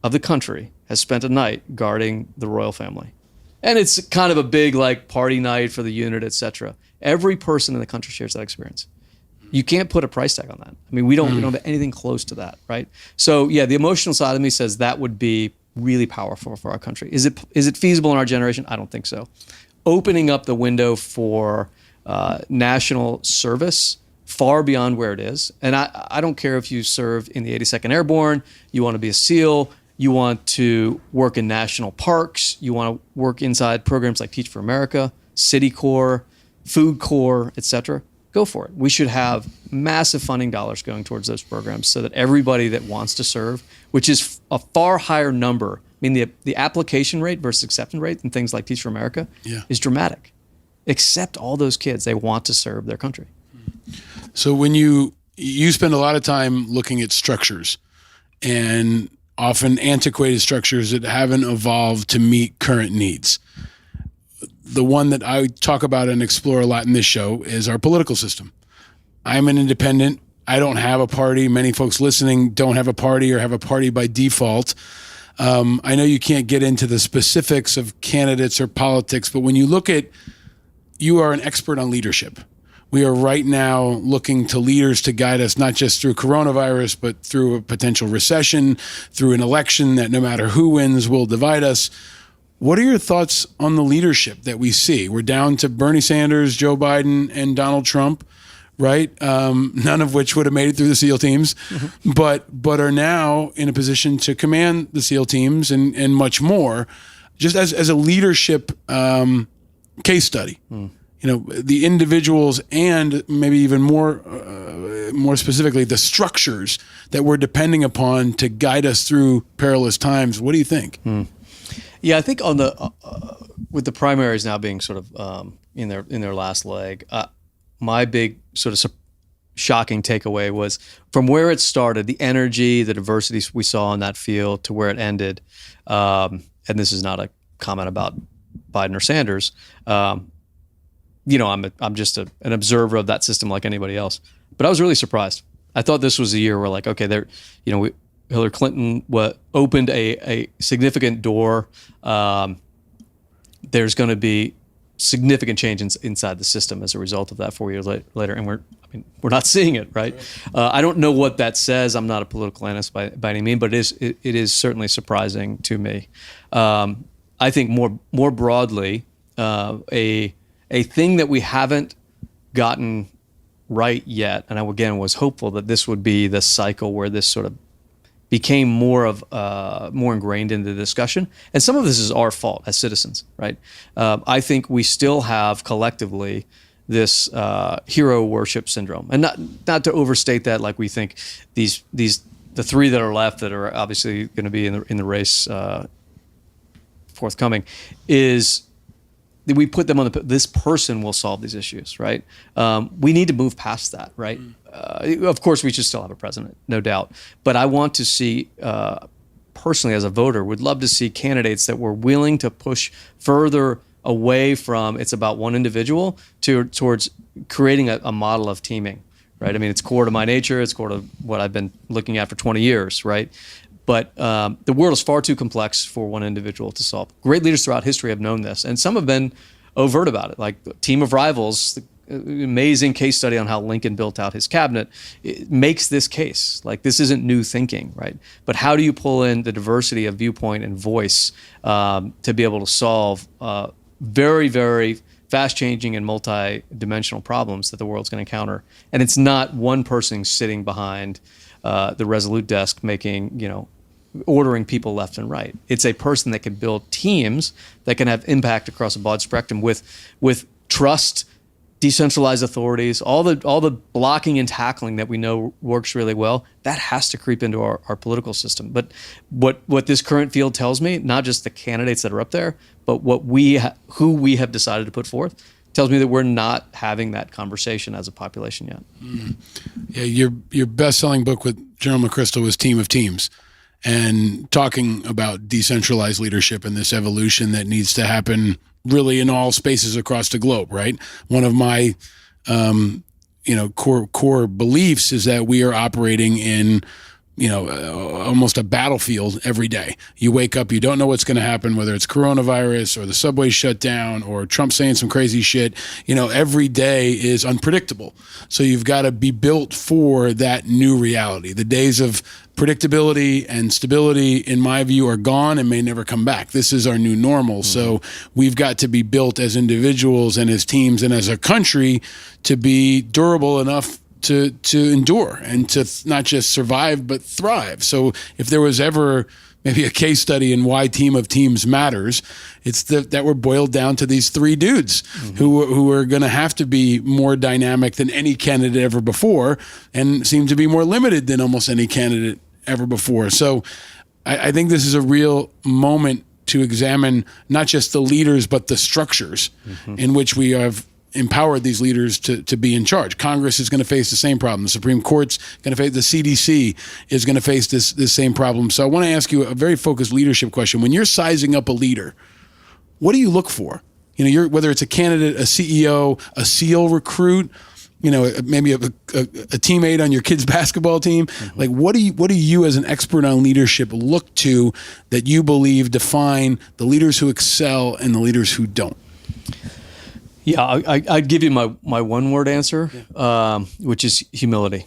of the country has spent a night guarding the royal family. And it's kind of a big like party night for the unit, etc. Every person in the country shares that experience. You can't put a price tag on that. I mean, we don't have anything close to that, right? So yeah, the emotional side of me says that would be really powerful for our country. Is it feasible in our generation? I don't think so. Opening up the window for national service far beyond where it is. And I don't care if you serve in the 82nd Airborne, you want to be a SEAL, you want to work in national parks, you want to work inside programs like Teach for America, City Corps, Food Corps, etc. Go for it. We should have massive funding dollars going towards those programs so that everybody that wants to serve, which is a far higher number. I mean, the application rate versus acceptance rate in things like Teach for America is dramatic. Accept all those kids. They want to serve their country. So when you spend a lot of time looking at structures, and often antiquated structures that haven't evolved to meet current needs. The one that I talk about and explore a lot in this show is our political system. I'm an independent. I don't have a party. Many folks listening don't have a party or have a party by default. I know you can't get into the specifics of candidates or politics, but when you look at, you are an expert on leadership. We are right now looking to leaders to guide us, not just through coronavirus, but through a potential recession, through an election that no matter who wins will divide us. What are your thoughts on the leadership that we see? We're down to Bernie Sanders, Joe Biden, and Donald Trump, right? None of which would have made it through the SEAL teams, but are now in a position to command the SEAL teams and much more, just as a leadership case study. The individuals and maybe even more specifically, the structures that we're depending upon to guide us through perilous times. What do you think? Yeah, I think on the with the primaries now being sort of in their last leg, my big sort of shocking takeaway was from where it started, the energy, the diversity we saw in that field to where it ended. And this is not a comment about Biden or Sanders. I'm just an observer of that system like anybody else. But I was really surprised. I thought this was a year where like, okay, Hillary Clinton opened a significant door. There's going to be significant change inside the system as a result of that 4 years later, and we're not seeing it, right? I don't know what that says. I'm not a political analyst by any means, but it is certainly surprising to me. I think more broadly, a thing that we haven't gotten right yet, and I again was hopeful that this would be the cycle where this sort of became more ingrained into the discussion. And some of this is our fault as citizens, right? I think we still have collectively this hero worship syndrome, and not to overstate that. Like we think the three that are left that are obviously going to be in the race forthcoming is that we put them on this person will solve these issues, right? We need to move past that, right? Of course, we should still have a president, no doubt. But I want to see, personally as a voter, would love to see candidates that were willing to push further away from it's about one individual towards creating a model of teaming, right? I mean, it's core to my nature. It's core to what I've been looking at for 20 years, right? But the world is far too complex for one individual to solve. Great leaders throughout history have known this, and some have been overt about it. Like Team of Rivals, the amazing case study on how Lincoln built out his cabinet, it makes this case. Like this isn't new thinking, right? But how do you pull in the diversity of viewpoint and voice to be able to solve very, very fast-changing and multi-dimensional problems that the world's going to encounter? And it's not one person sitting behind the Resolute desk making, ordering people left and right. It's a person that can build teams that can have impact across a broad spectrum with trust, decentralized authorities, all the blocking and tackling that we know works really well. That has to creep into our political system. But what this current field tells me, not just the candidates that are up there, but who we have decided to put forth, tells me that we're not having that conversation as a population yet. Mm. Yeah, your best-selling book with General McChrystal was Team of Teams, and talking about decentralized leadership and this evolution that needs to happen really in all spaces across the globe, right? One of my core beliefs is that we are operating in almost a battlefield every day. You wake up, you don't know what's going to happen, whether it's coronavirus or the subway shut down or Trump saying some crazy shit. Every day is unpredictable. So you've got to be built for that new reality. The days of predictability and stability, in my view, are gone and may never come back. This is our new normal. Mm-hmm. So we've got to be built as individuals and as teams and as a country to be durable enough to endure and to not just survive, but thrive. So if there was ever maybe a case study in why Team of Teams matters, it's that we're boiled down to these three dudes mm-hmm. who are going to have to be more dynamic than any candidate ever before and seem to be more limited than almost any candidate ever before. So I think this is a real moment to examine not just the leaders, but the structures mm-hmm. in which we have empowered these leaders to be in charge. Congress is going to face the same problem. The Supreme Court's going to face, the CDC is going to face this same problem. So I want to ask you a very focused leadership question. When you're sizing up a leader, what do you look for? Whether it's a candidate, a CEO, a SEAL recruit, maybe a teammate on your kid's basketball team. Mm-hmm. Like, what do you as an expert on leadership look to that you believe define the leaders who excel and the leaders who don't? Yeah, I'd give you my one-word answer, which is humility.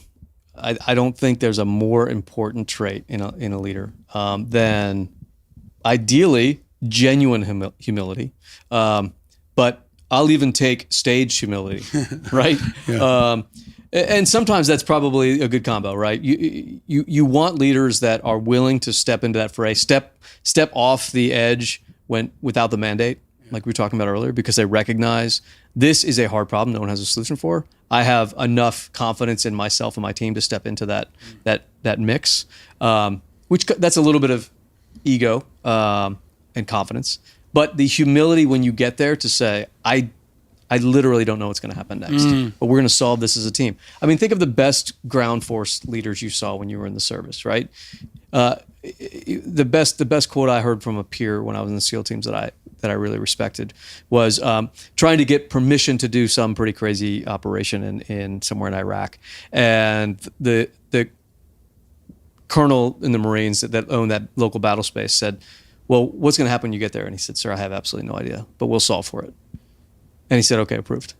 I don't think there's a more important trait in a leader than ideally genuine humility, but I'll even take staged humility, right? Yeah. And sometimes that's probably a good combo, right? You want leaders that are willing to step into that fray, step off the edge without the mandate, like we were talking about earlier, because they recognize this is a hard problem no one has a solution for. I have enough confidence in myself and my team to step into that mix, which that's a little bit of ego and confidence. But the humility when you get there to say, I literally don't know what's going to happen next, but we're going to solve this as a team. I mean, think of the best ground force leaders you saw when you were in the service, right? The best quote I heard from a peer when I was in the SEAL teams that that I really respected was trying to get permission to do some pretty crazy operation in somewhere in Iraq, and the colonel in the Marines that owned that local battle space said, "Well, what's going to happen when you get there?" And he said, "Sir, I have absolutely no idea, but we'll solve for it." And he said, "Okay, approved."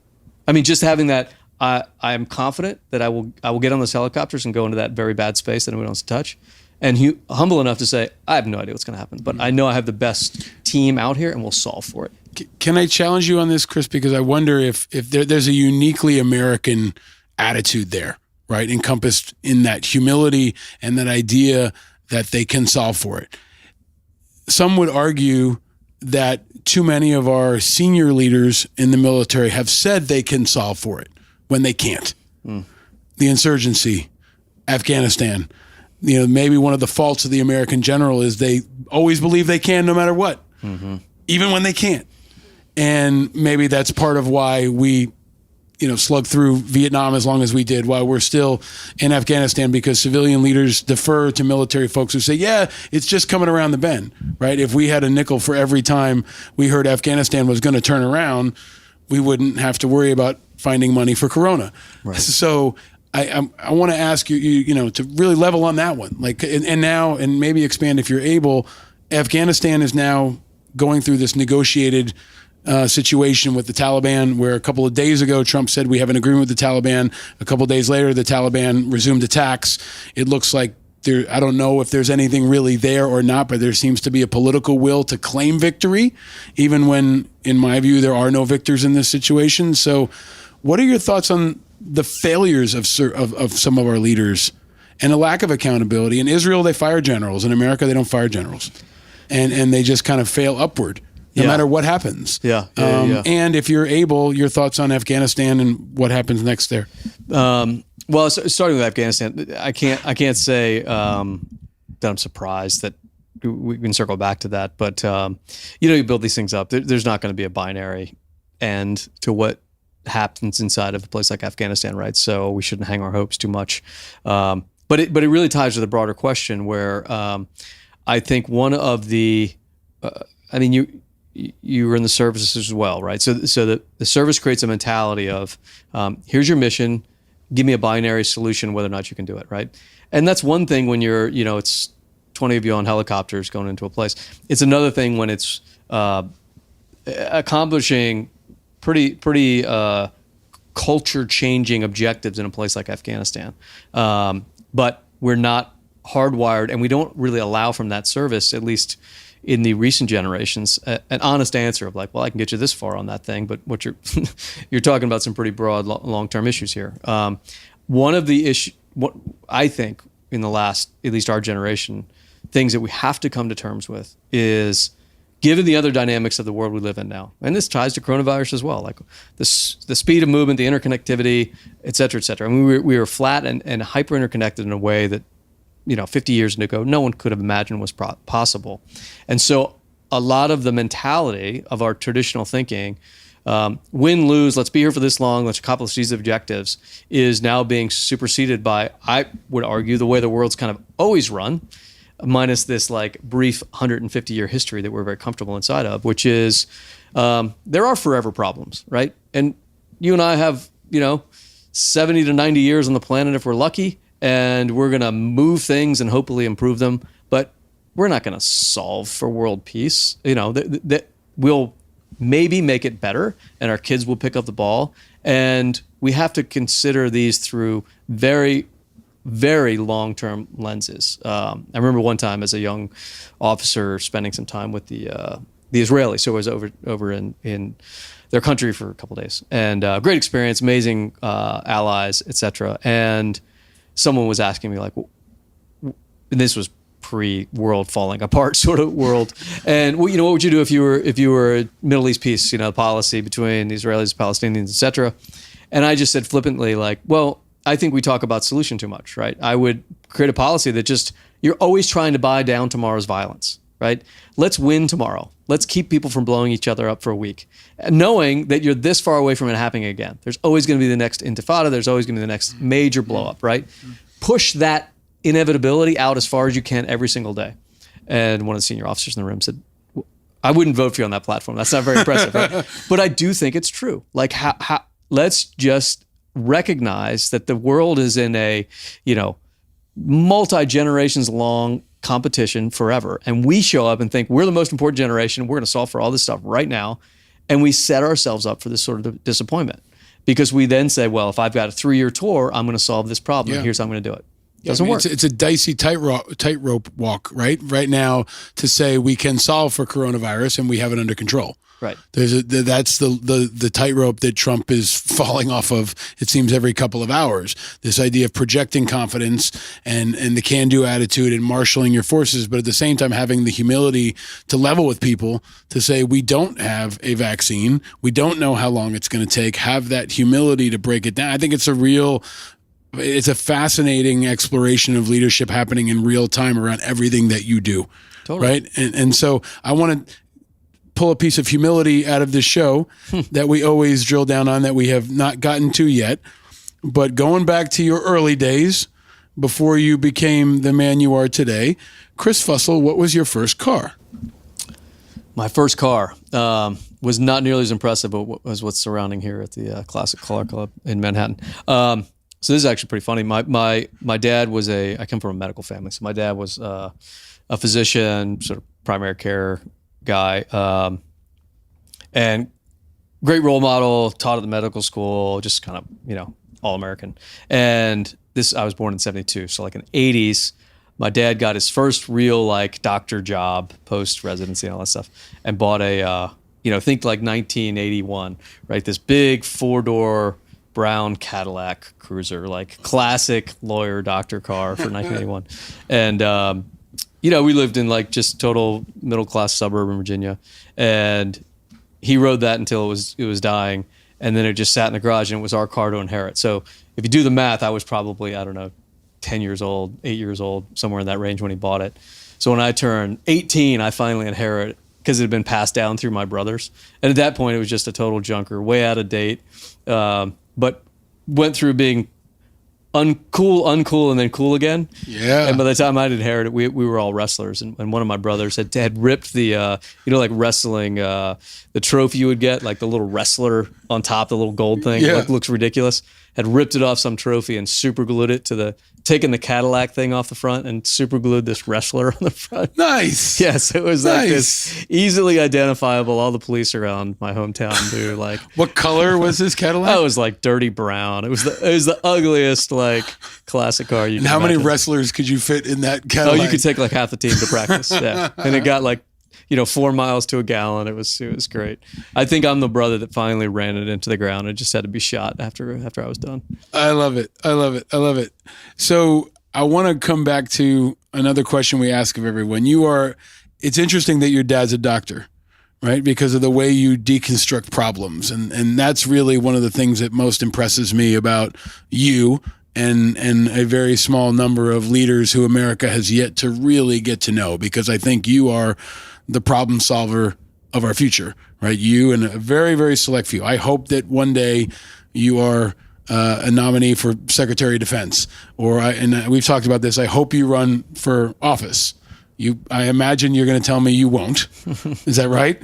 I mean, just having that, I am confident that I will get on those helicopters and go into that very bad space that nobody wants to touch. And humble enough to say, I have no idea what's going to happen, but I know I have the best team out here and we'll solve for it. Can I challenge you on this, Chris? Because I wonder if there's a uniquely American attitude there, right? Encompassed in that humility and that idea that they can solve for it. Some would argue that too many of our senior leaders in the military have said they can solve for it when they can't. The insurgency, Afghanistan, maybe one of the faults of the American general is they always believe they can no matter what, even when they can't. And maybe that's part of why we, slug through Vietnam as long as we did, while we're still in Afghanistan, because civilian leaders defer to military folks who say, yeah, it's just coming around the bend, right? If we had a nickel for every time we heard Afghanistan was going to turn around, we wouldn't have to worry about finding money for Corona. Right. So I want to ask you, to really level on that one. Like, and now, and maybe expand if you're able, Afghanistan is now going through this negotiated situation with the Taliban, where a couple of days ago, Trump said we have an agreement with the Taliban. A couple of days later, the Taliban resumed attacks. It looks like I don't know if there's anything really there or not, but there seems to be a political will to claim victory, even when, in my view, there are no victors in this situation. So what are your thoughts on the failures of some of our leaders and a lack of accountability? In Israel, they fire generals. In America, they don't fire generals. And they just kind of fail upward, no matter what happens. And if you're able, your thoughts on Afghanistan and what happens next there. Well, starting with Afghanistan, I can't say that I'm surprised that we can circle back to that. But you build these things up. There's not going to be a binary end to what happens inside of a place like Afghanistan, right? So we shouldn't hang our hopes too much. But it really ties to the broader question, where I think one of the, you were in the services as well, right? So the service creates a mentality of, here's your mission, give me a binary solution whether or not you can do it, right? And that's one thing when you're, it's 20 of you on helicopters going into a place. It's another thing when it's accomplishing pretty culture-changing objectives in a place like Afghanistan. But we're not hardwired, and we don't really allow from that service, at least in the recent generations, an honest answer of like, well, I can get you this far on that thing, but what you're talking about some pretty broad long-term issues here. One of the what I think in the last, at least our generation, things that we have to come to terms with is, given the other dynamics of the world we live in now, and this ties to coronavirus as well, like the speed of movement, the interconnectivity, et cetera, et cetera. I mean, we were flat and hyper interconnected in a way that 50 years ago, no one could have imagined was possible. And so a lot of the mentality of our traditional thinking, win, lose, let's be here for this long, let's accomplish these objectives, is now being superseded by, I would argue, the way the world's kind of always run, minus this like brief 150-year history that we're very comfortable inside of, which is there are forever problems, right? And you and I have, 70 to 90 years on the planet if we're lucky, and we're going to move things and hopefully improve them, but we're not going to solve for world peace. That we'll maybe make it better, and our kids will pick up the ball. And we have to consider these through very, very long-term lenses. I remember one time as a young officer spending some time with the Israelis. So I was over in their country for a couple of days, and great experience, amazing allies, etc. And someone was asking me, like, and this was pre-world falling apart sort of world, and what would you do if you were a Middle East peace, policy between the Israelis, Palestinians, etc. And I just said flippantly, like, well, I think we talk about solution too much, right? I would create a policy that just, you're always trying to buy down tomorrow's violence, right? Let's win tomorrow. Let's keep people from blowing each other up for a week, knowing that you're this far away from it happening again. There's always going to be the next intifada. There's always going to be the next major blow up, right? Push that inevitability out as far as you can every single day. And one of the senior officers in the room said, I wouldn't vote for you on that platform. That's not very impressive, right? But I do think it's true. Like, let's just recognize that the world is in a, multi-generations long competition forever. And we show up and think we're the most important generation. We're going to solve for all this stuff right now. And we set ourselves up for this sort of disappointment because we then say, well, if I've got a 3-year tour, I'm going to solve this problem. Yeah. Here's how I'm going to do it. Yeah, Doesn't work. It's a dicey tightrope walk, right? Right now to say we can solve for coronavirus and we have it under control. Right. That's the tightrope that Trump is falling off of, it seems, every couple of hours. This idea of projecting confidence and the can-do attitude and marshaling your forces, but at the same time having the humility to level with people to say we don't have a vaccine, we don't know how long it's going to take, have that humility to break it down. I think it's a fascinating exploration of leadership happening in real time around everything that you do. Totally. Right? And so I want to pull a piece of humility out of this show that we always drill down on that we have not gotten to yet. But going back to your early days, before you became the man you are today, Chris Fussell, what was your first car? My first car was not nearly as impressive as what's surrounding here at the Classic Car Club in Manhattan. So this is actually pretty funny. My dad was I come from a medical family. So my dad was a physician, sort of primary care guy, and great role model, taught at the medical school, just kind of, all American. And I was born in 72. So like in the 80s, my dad got his first real like doctor job, post residency and all that stuff, and bought think like 1981, right? This big 4-door brown Cadillac Cruiser, like classic lawyer doctor car for 1981. And, we lived in like just total middle-class suburb in Virginia, and he rode that until it was dying, and then it just sat in the garage, and it was our car to inherit. So if you do the math, I was probably, 10 years old, 8 years old, somewhere in that range when he bought it. So when I turned 18, I finally inherited because it had been passed down through my brothers. And at that point, it was just a total junker, way out of date, but went through being uncool, and then cool again. Yeah. And by the time I'd inherited, we were all wrestlers, and one of my brothers had ripped the like wrestling the trophy you would get, like the little wrestler on top, the little gold thing, like looks ridiculous. Had ripped it off some trophy and super glued it taken the Cadillac thing off the front and super glued this wrestler on the front. Nice. Yes, it was like this easily identifiable. All the police around my hometown knew like. What color was this Cadillac? Oh, it was like dirty brown. It was the ugliest like classic car you could How imagine. many wrestlers could you fit in that Cadillac? Oh, you could take like half the team to practice. Yeah, and it got like 4 miles to a gallon. It was great. I think I'm the brother that finally ran it into the ground. It just had to be shot after I was done. I love it. So I want to come back to another question we ask of everyone. It's interesting that your dad's a doctor, right? Because of the way you deconstruct problems. And that's really one of the things that most impresses me about you and a very small number of leaders who America has yet to really get to know, because I think you are the problem solver of our future, right? You and a very, very select few. I hope that one day you are a nominee for Secretary of Defense, and we've talked about this. I hope you run for office. I imagine you're going to tell me you won't. Is that right?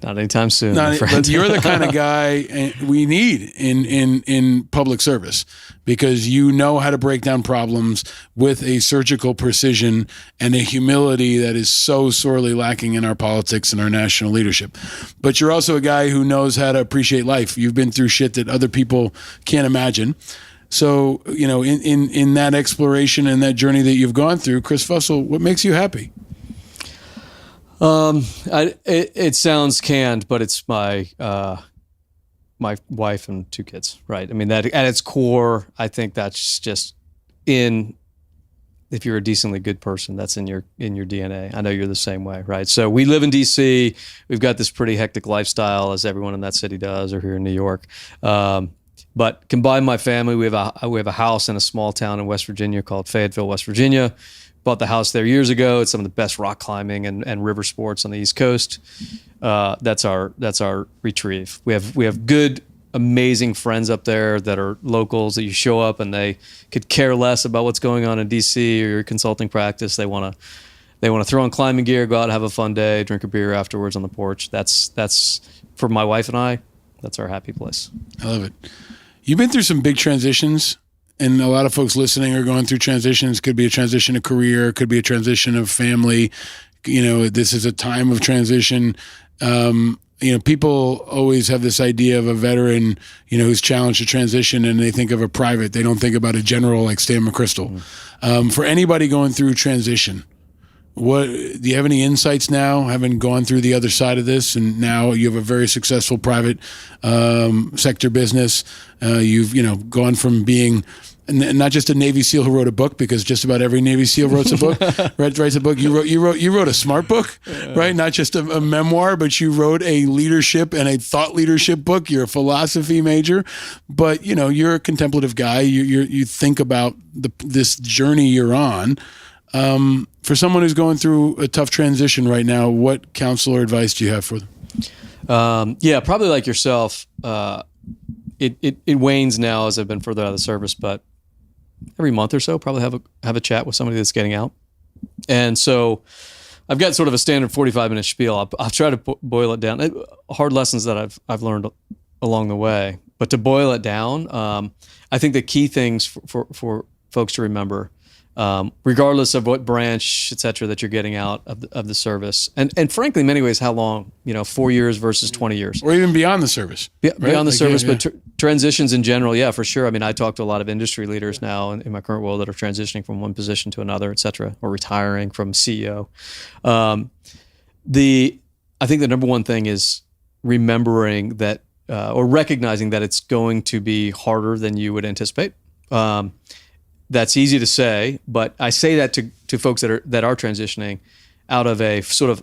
Not anytime soon. But you're the kind of guy we need in public service, because you know how to break down problems with a surgical precision and a humility that is so sorely lacking in our politics and our national leadership. But you're also a guy who knows how to appreciate life. You've been through shit that other people can't imagine. So, in that exploration and that journey that you've gone through, Chris Fussell, what makes you happy? It sounds canned, but it's my wife and 2 kids, right? I mean, that at its core, I think that's just if you're a decently good person, that's in your DNA. I know you're the same way, right? So we live in DC. We've got this pretty hectic lifestyle, as everyone in that city does, or here in New York. But combine my family, we have a house in a small town in West Virginia called Fayetteville, West Virginia. Bought the house there years ago. It's some of the best rock climbing and river sports on the East Coast. That's our retrieve. We have good, amazing friends up there that are locals that you show up and they could care less about what's going on in DC or your consulting practice. They want to They want to throw on climbing gear, go out, have a fun day, drink a beer afterwards on the porch. That's for my wife and I, that's our happy place. I love it. You've been through some big transitions, and a lot of folks listening are going through transitions. Could be a transition of career, could be a transition of family. This is a time of transition. People always have this idea of a veteran, who's challenged to transition, and they think of a private. They don't think about a general like Stan McChrystal. For anybody going through transition, do you have any insights now, having gone through the other side of this, and now you have a very successful private sector business? You've gone from being not just a Navy SEAL who wrote a book, because just about every Navy SEAL writes a book. Writes a book. You wrote a smart book, right? Not just a memoir, but you wrote a leadership and a thought leadership book. You're a philosophy major, but you're a contemplative guy. You think about this journey you're on. For someone who's going through a tough transition right now, what counsel or advice do you have for them? Probably like yourself. It wanes now as I've been further out of the service, but every month or so, probably have a chat with somebody that's getting out. And so I've got sort of a standard 45-minute spiel. I'll try to boil it down. Hard lessons that I've learned along the way, but to boil it down, I think the key things for folks to remember, regardless of what branch, et cetera, that you're getting out of the service. And frankly, in many ways, how long, 4 years versus 20 years. Or even beyond the service. Beyond the service, but transitions in general, yeah, for sure. I mean, I talk to a lot of industry leaders now in my current role that are transitioning from one position to another, et cetera, or retiring from CEO. I think the number one thing is remembering that, or recognizing that it's going to be harder than you would anticipate. That's easy to say, but I say that to folks that are transitioning out of a sort of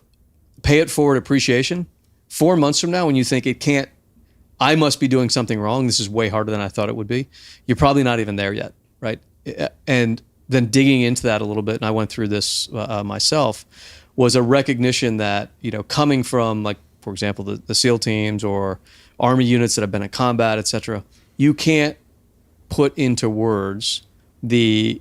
pay it forward appreciation. 4 months from now, when you think I must be doing something wrong, this is way harder than I thought it would be, you're probably not even there yet, right? And then digging into that a little bit, and I went through this myself, was a recognition that, coming from, like, for example, the SEAL teams or Army units that have been in combat, et cetera, you can't put into words the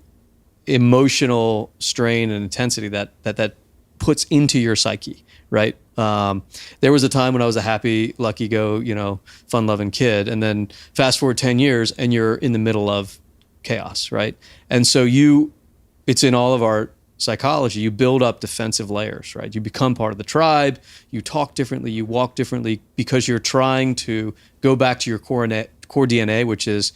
emotional strain and intensity that puts into your psyche, right? There was a time when I was a happy, lucky go, fun-loving kid, and then fast forward 10 years and you're in the middle of chaos, right? And so it's in all of our psychology, you build up defensive layers, right? You become part of the tribe, you talk differently, you walk differently, because you're trying to go back to your core DNA, which is,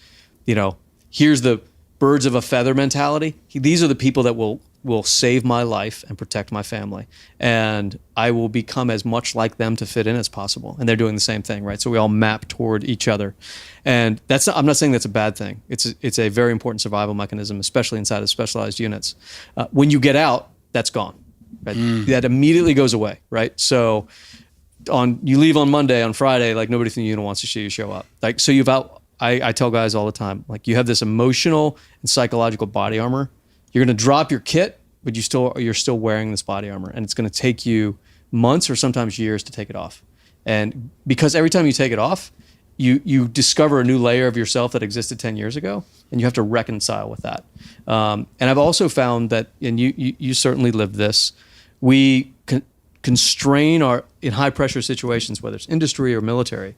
here's the birds of a feather mentality. These are the people that will save my life and protect my family. And I will become as much like them to fit in as possible. And they're doing the same thing, right? So we all map toward each other. And I'm not saying that's a bad thing. It's a very important survival mechanism, especially inside of specialized units. When you get out, that's gone, right? That immediately goes away, right? So you leave on Monday, on Friday, like nobody from the unit wants to see you show up. Like, so I tell guys all the time, like, you have this emotional and psychological body armor. You're going to drop your kit, but you're still wearing this body armor, and it's going to take you months or sometimes years to take it off. And because every time you take it off, you discover a new layer of yourself that existed 10 years ago, and you have to reconcile with that. And I've also found that, and you certainly lived this, we constrain in high pressure situations, whether it's industry or military,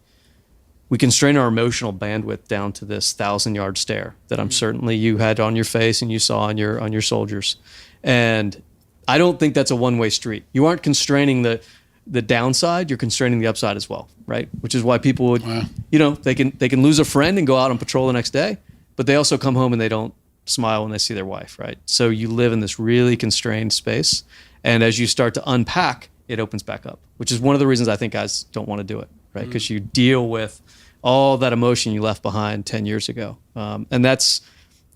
we constrain our emotional bandwidth down to this 1,000-yard stare that I'm certainly you had on your face and you saw on your soldiers. And I don't think that's a one-way street. You aren't constraining the downside, you're constraining the upside as well, right? Which is why people would, they can lose a friend and go out on patrol the next day, but they also come home and they don't smile when they see their wife, right? So you live in this really constrained space. And as you start to unpack, it opens back up, which is one of the reasons I think guys don't want to do it, right? Because you deal with all that emotion you left behind 10 years ago. And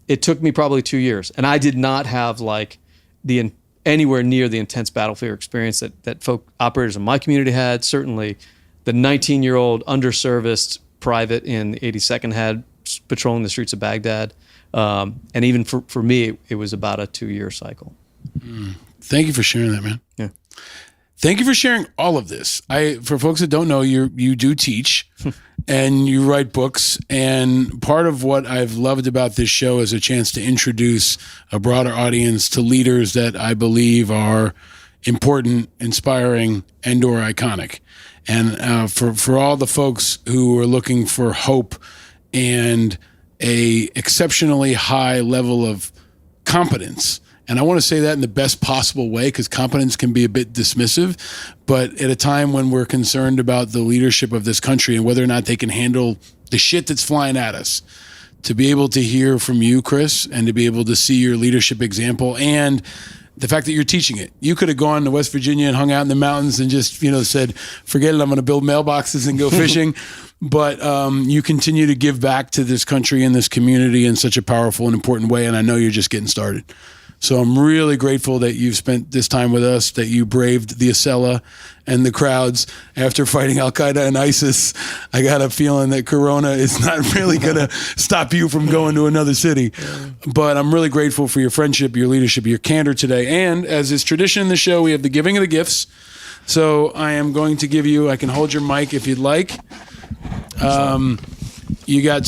it took me probably 2 years. And I did not have like anywhere near the intense battlefield experience that folk operators in my community had. Certainly the 19-year-old underserviced private in the 82nd had patrolling the streets of Baghdad. And even for me, it was about a 2-year cycle. Thank you for sharing that, man. Yeah. Thank you for sharing all of this. For folks that don't know, you do teach and you write books. And part of what I've loved about this show is a chance to introduce a broader audience to leaders that I believe are important, inspiring, and/or iconic. And for all the folks who are looking for hope and a exceptionally high level of competence, and I want to say that in the best possible way, because competence can be a bit dismissive, but at a time when we're concerned about the leadership of this country and whether or not they can handle the shit that's flying at us, to be able to hear from you, Chris, and to be able to see your leadership example and the fact that you're teaching it. You could have gone to West Virginia and hung out in the mountains and just, said, forget it, I'm going to build mailboxes and go fishing. But you continue to give back to this country and this community in such a powerful and important way, and I know you're just getting started. So I'm really grateful that you've spent this time with us, that you braved the Acela and the crowds after fighting Al-Qaeda and ISIS. I got a feeling that Corona is not really going to stop you from going to another city. But I'm really grateful for your friendship, your leadership, your candor today. And as is tradition in the show, we have the giving of the gifts. So I am going to give you, I can hold your mic if you'd like. You got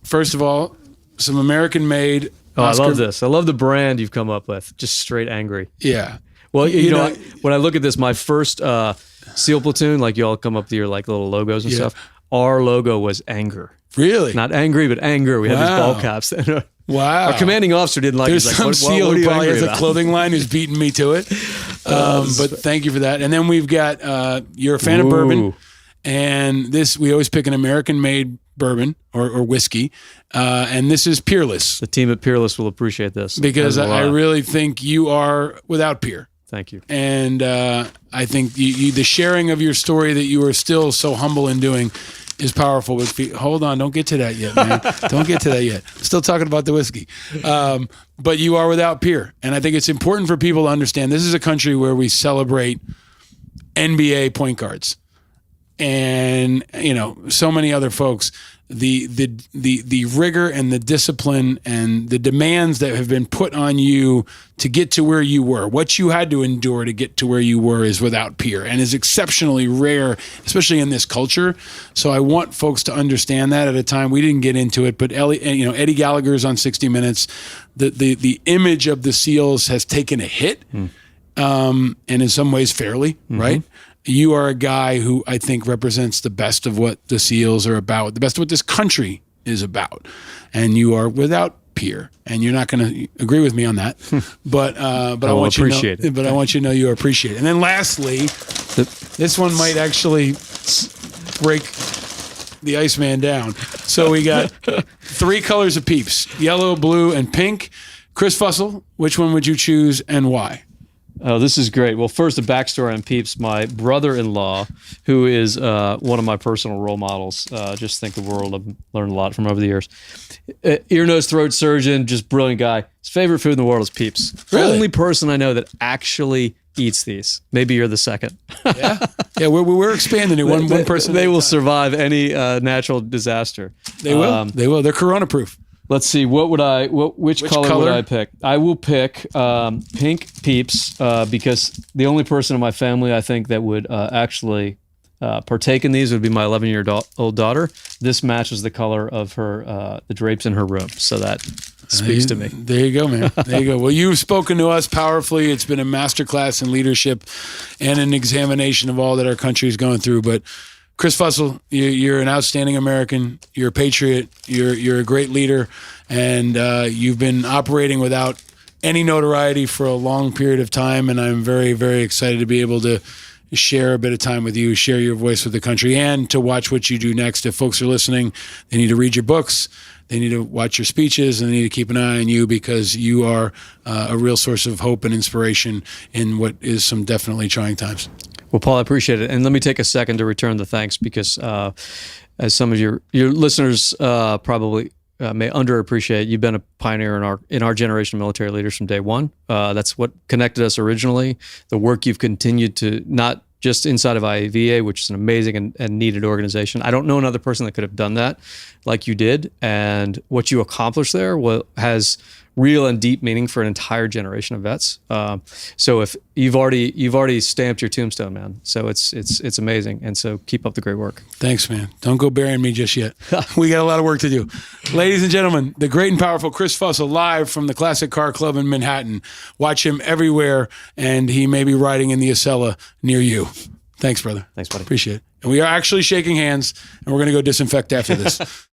first of all, some American-made Oscar. I love this. I love the brand you've come up with. Just straight angry. Yeah. Well, you know, when I look at this, my first SEAL platoon, like you all come up with your like little logos and stuff. Our logo was anger. Really? Not angry, but anger. We had these ball caps. Wow. Our commanding officer didn't like it. There's He's some like, SEAL what are who you probably angry has about? a clothing line who's beating me to it. But thank you for that. And then we've got, you're a fan of bourbon. And this, we always pick an American-made bourbon or whiskey. And this is Peerless. The team at Peerless will appreciate this. Because I really think you are without peer. Thank you. And I think the sharing of your story that you are still so humble in doing is powerful. Hold on, don't get to that yet, man. Don't get to that yet. Still talking about the whiskey. But you are without peer. And I think it's important for people to understand this is a country where we celebrate NBA point guards. And, so many other folks, the rigor and the discipline and the demands that have been put on you to get to where you were, what you had to endure to get to where you were is without peer and is exceptionally rare, especially in this culture. So I want folks to understand that at a time we didn't get into it, but Eddie Gallagher's on 60 Minutes. The image of the SEALs has taken a hit, and in some ways fairly, right? You are a guy who I think represents the best of what the SEALs are about, the best of what this country is about. And you are without peer. And you're not going to agree with me on that. But I want you to know, but I want you to know you appreciate it. And then lastly, this one might actually break the Iceman down. So we got 3 colors of Peeps, yellow, blue, and pink. Chris Fussell, which one would you choose and why? Oh, this is great. Well, first, a backstory on Peeps. My brother-in-law, who is one of my personal role models, just think the world. I've learned a lot from over the years. Ear, nose, throat surgeon, just brilliant guy. His favorite food in the world is Peeps. Really? Only person I know that actually eats these. Maybe you're the second. Yeah, we're expanding it. One person. They will survive any natural disaster. They will. They will. They're Corona-proof. Let's see. Which color would I pick? I will pick pink Peeps because the only person in my family I think that would actually partake in these would be my 11-year-old daughter. This matches the color of her the drapes in her room, so that speaks to me. There you go, man. There you go. Well, you've spoken to us powerfully. It's been a masterclass in leadership and an examination of all that our country is going through. But Chris Fussell, you're an outstanding American. You're a patriot. You're a great leader, and you've been operating without any notoriety for a long period of time. And I'm very, very excited to be able to share a bit of time with you, share your voice with the country, and to watch what you do next. If folks are listening, they need to read your books. They need to watch your speeches, and they need to keep an eye on you because you are a real source of hope and inspiration in what is some definitely trying times. Well, Paul, I appreciate it. And let me take a second to return the thanks because as some of your listeners probably may underappreciate, you've been a pioneer in our generation of military leaders from day one. That's what connected us originally. The work you've continued to, not just inside of IAVA, which is an amazing and needed organization. I don't know another person that could have done that like you did. And what you accomplished there has real and deep meaning for an entire generation of vets. So if you've already stamped your tombstone, man. So it's amazing. And so keep up the great work. Thanks, man. Don't go burying me just yet. We got a lot of work to do. Ladies and gentlemen, the great and powerful Chris Fussell, live from the Classic Car Club in Manhattan. Watch him everywhere, and he may be riding in the Acela near you. Thanks, brother. Thanks, buddy. Appreciate it. And we are actually shaking hands, and we're going to go disinfect after this.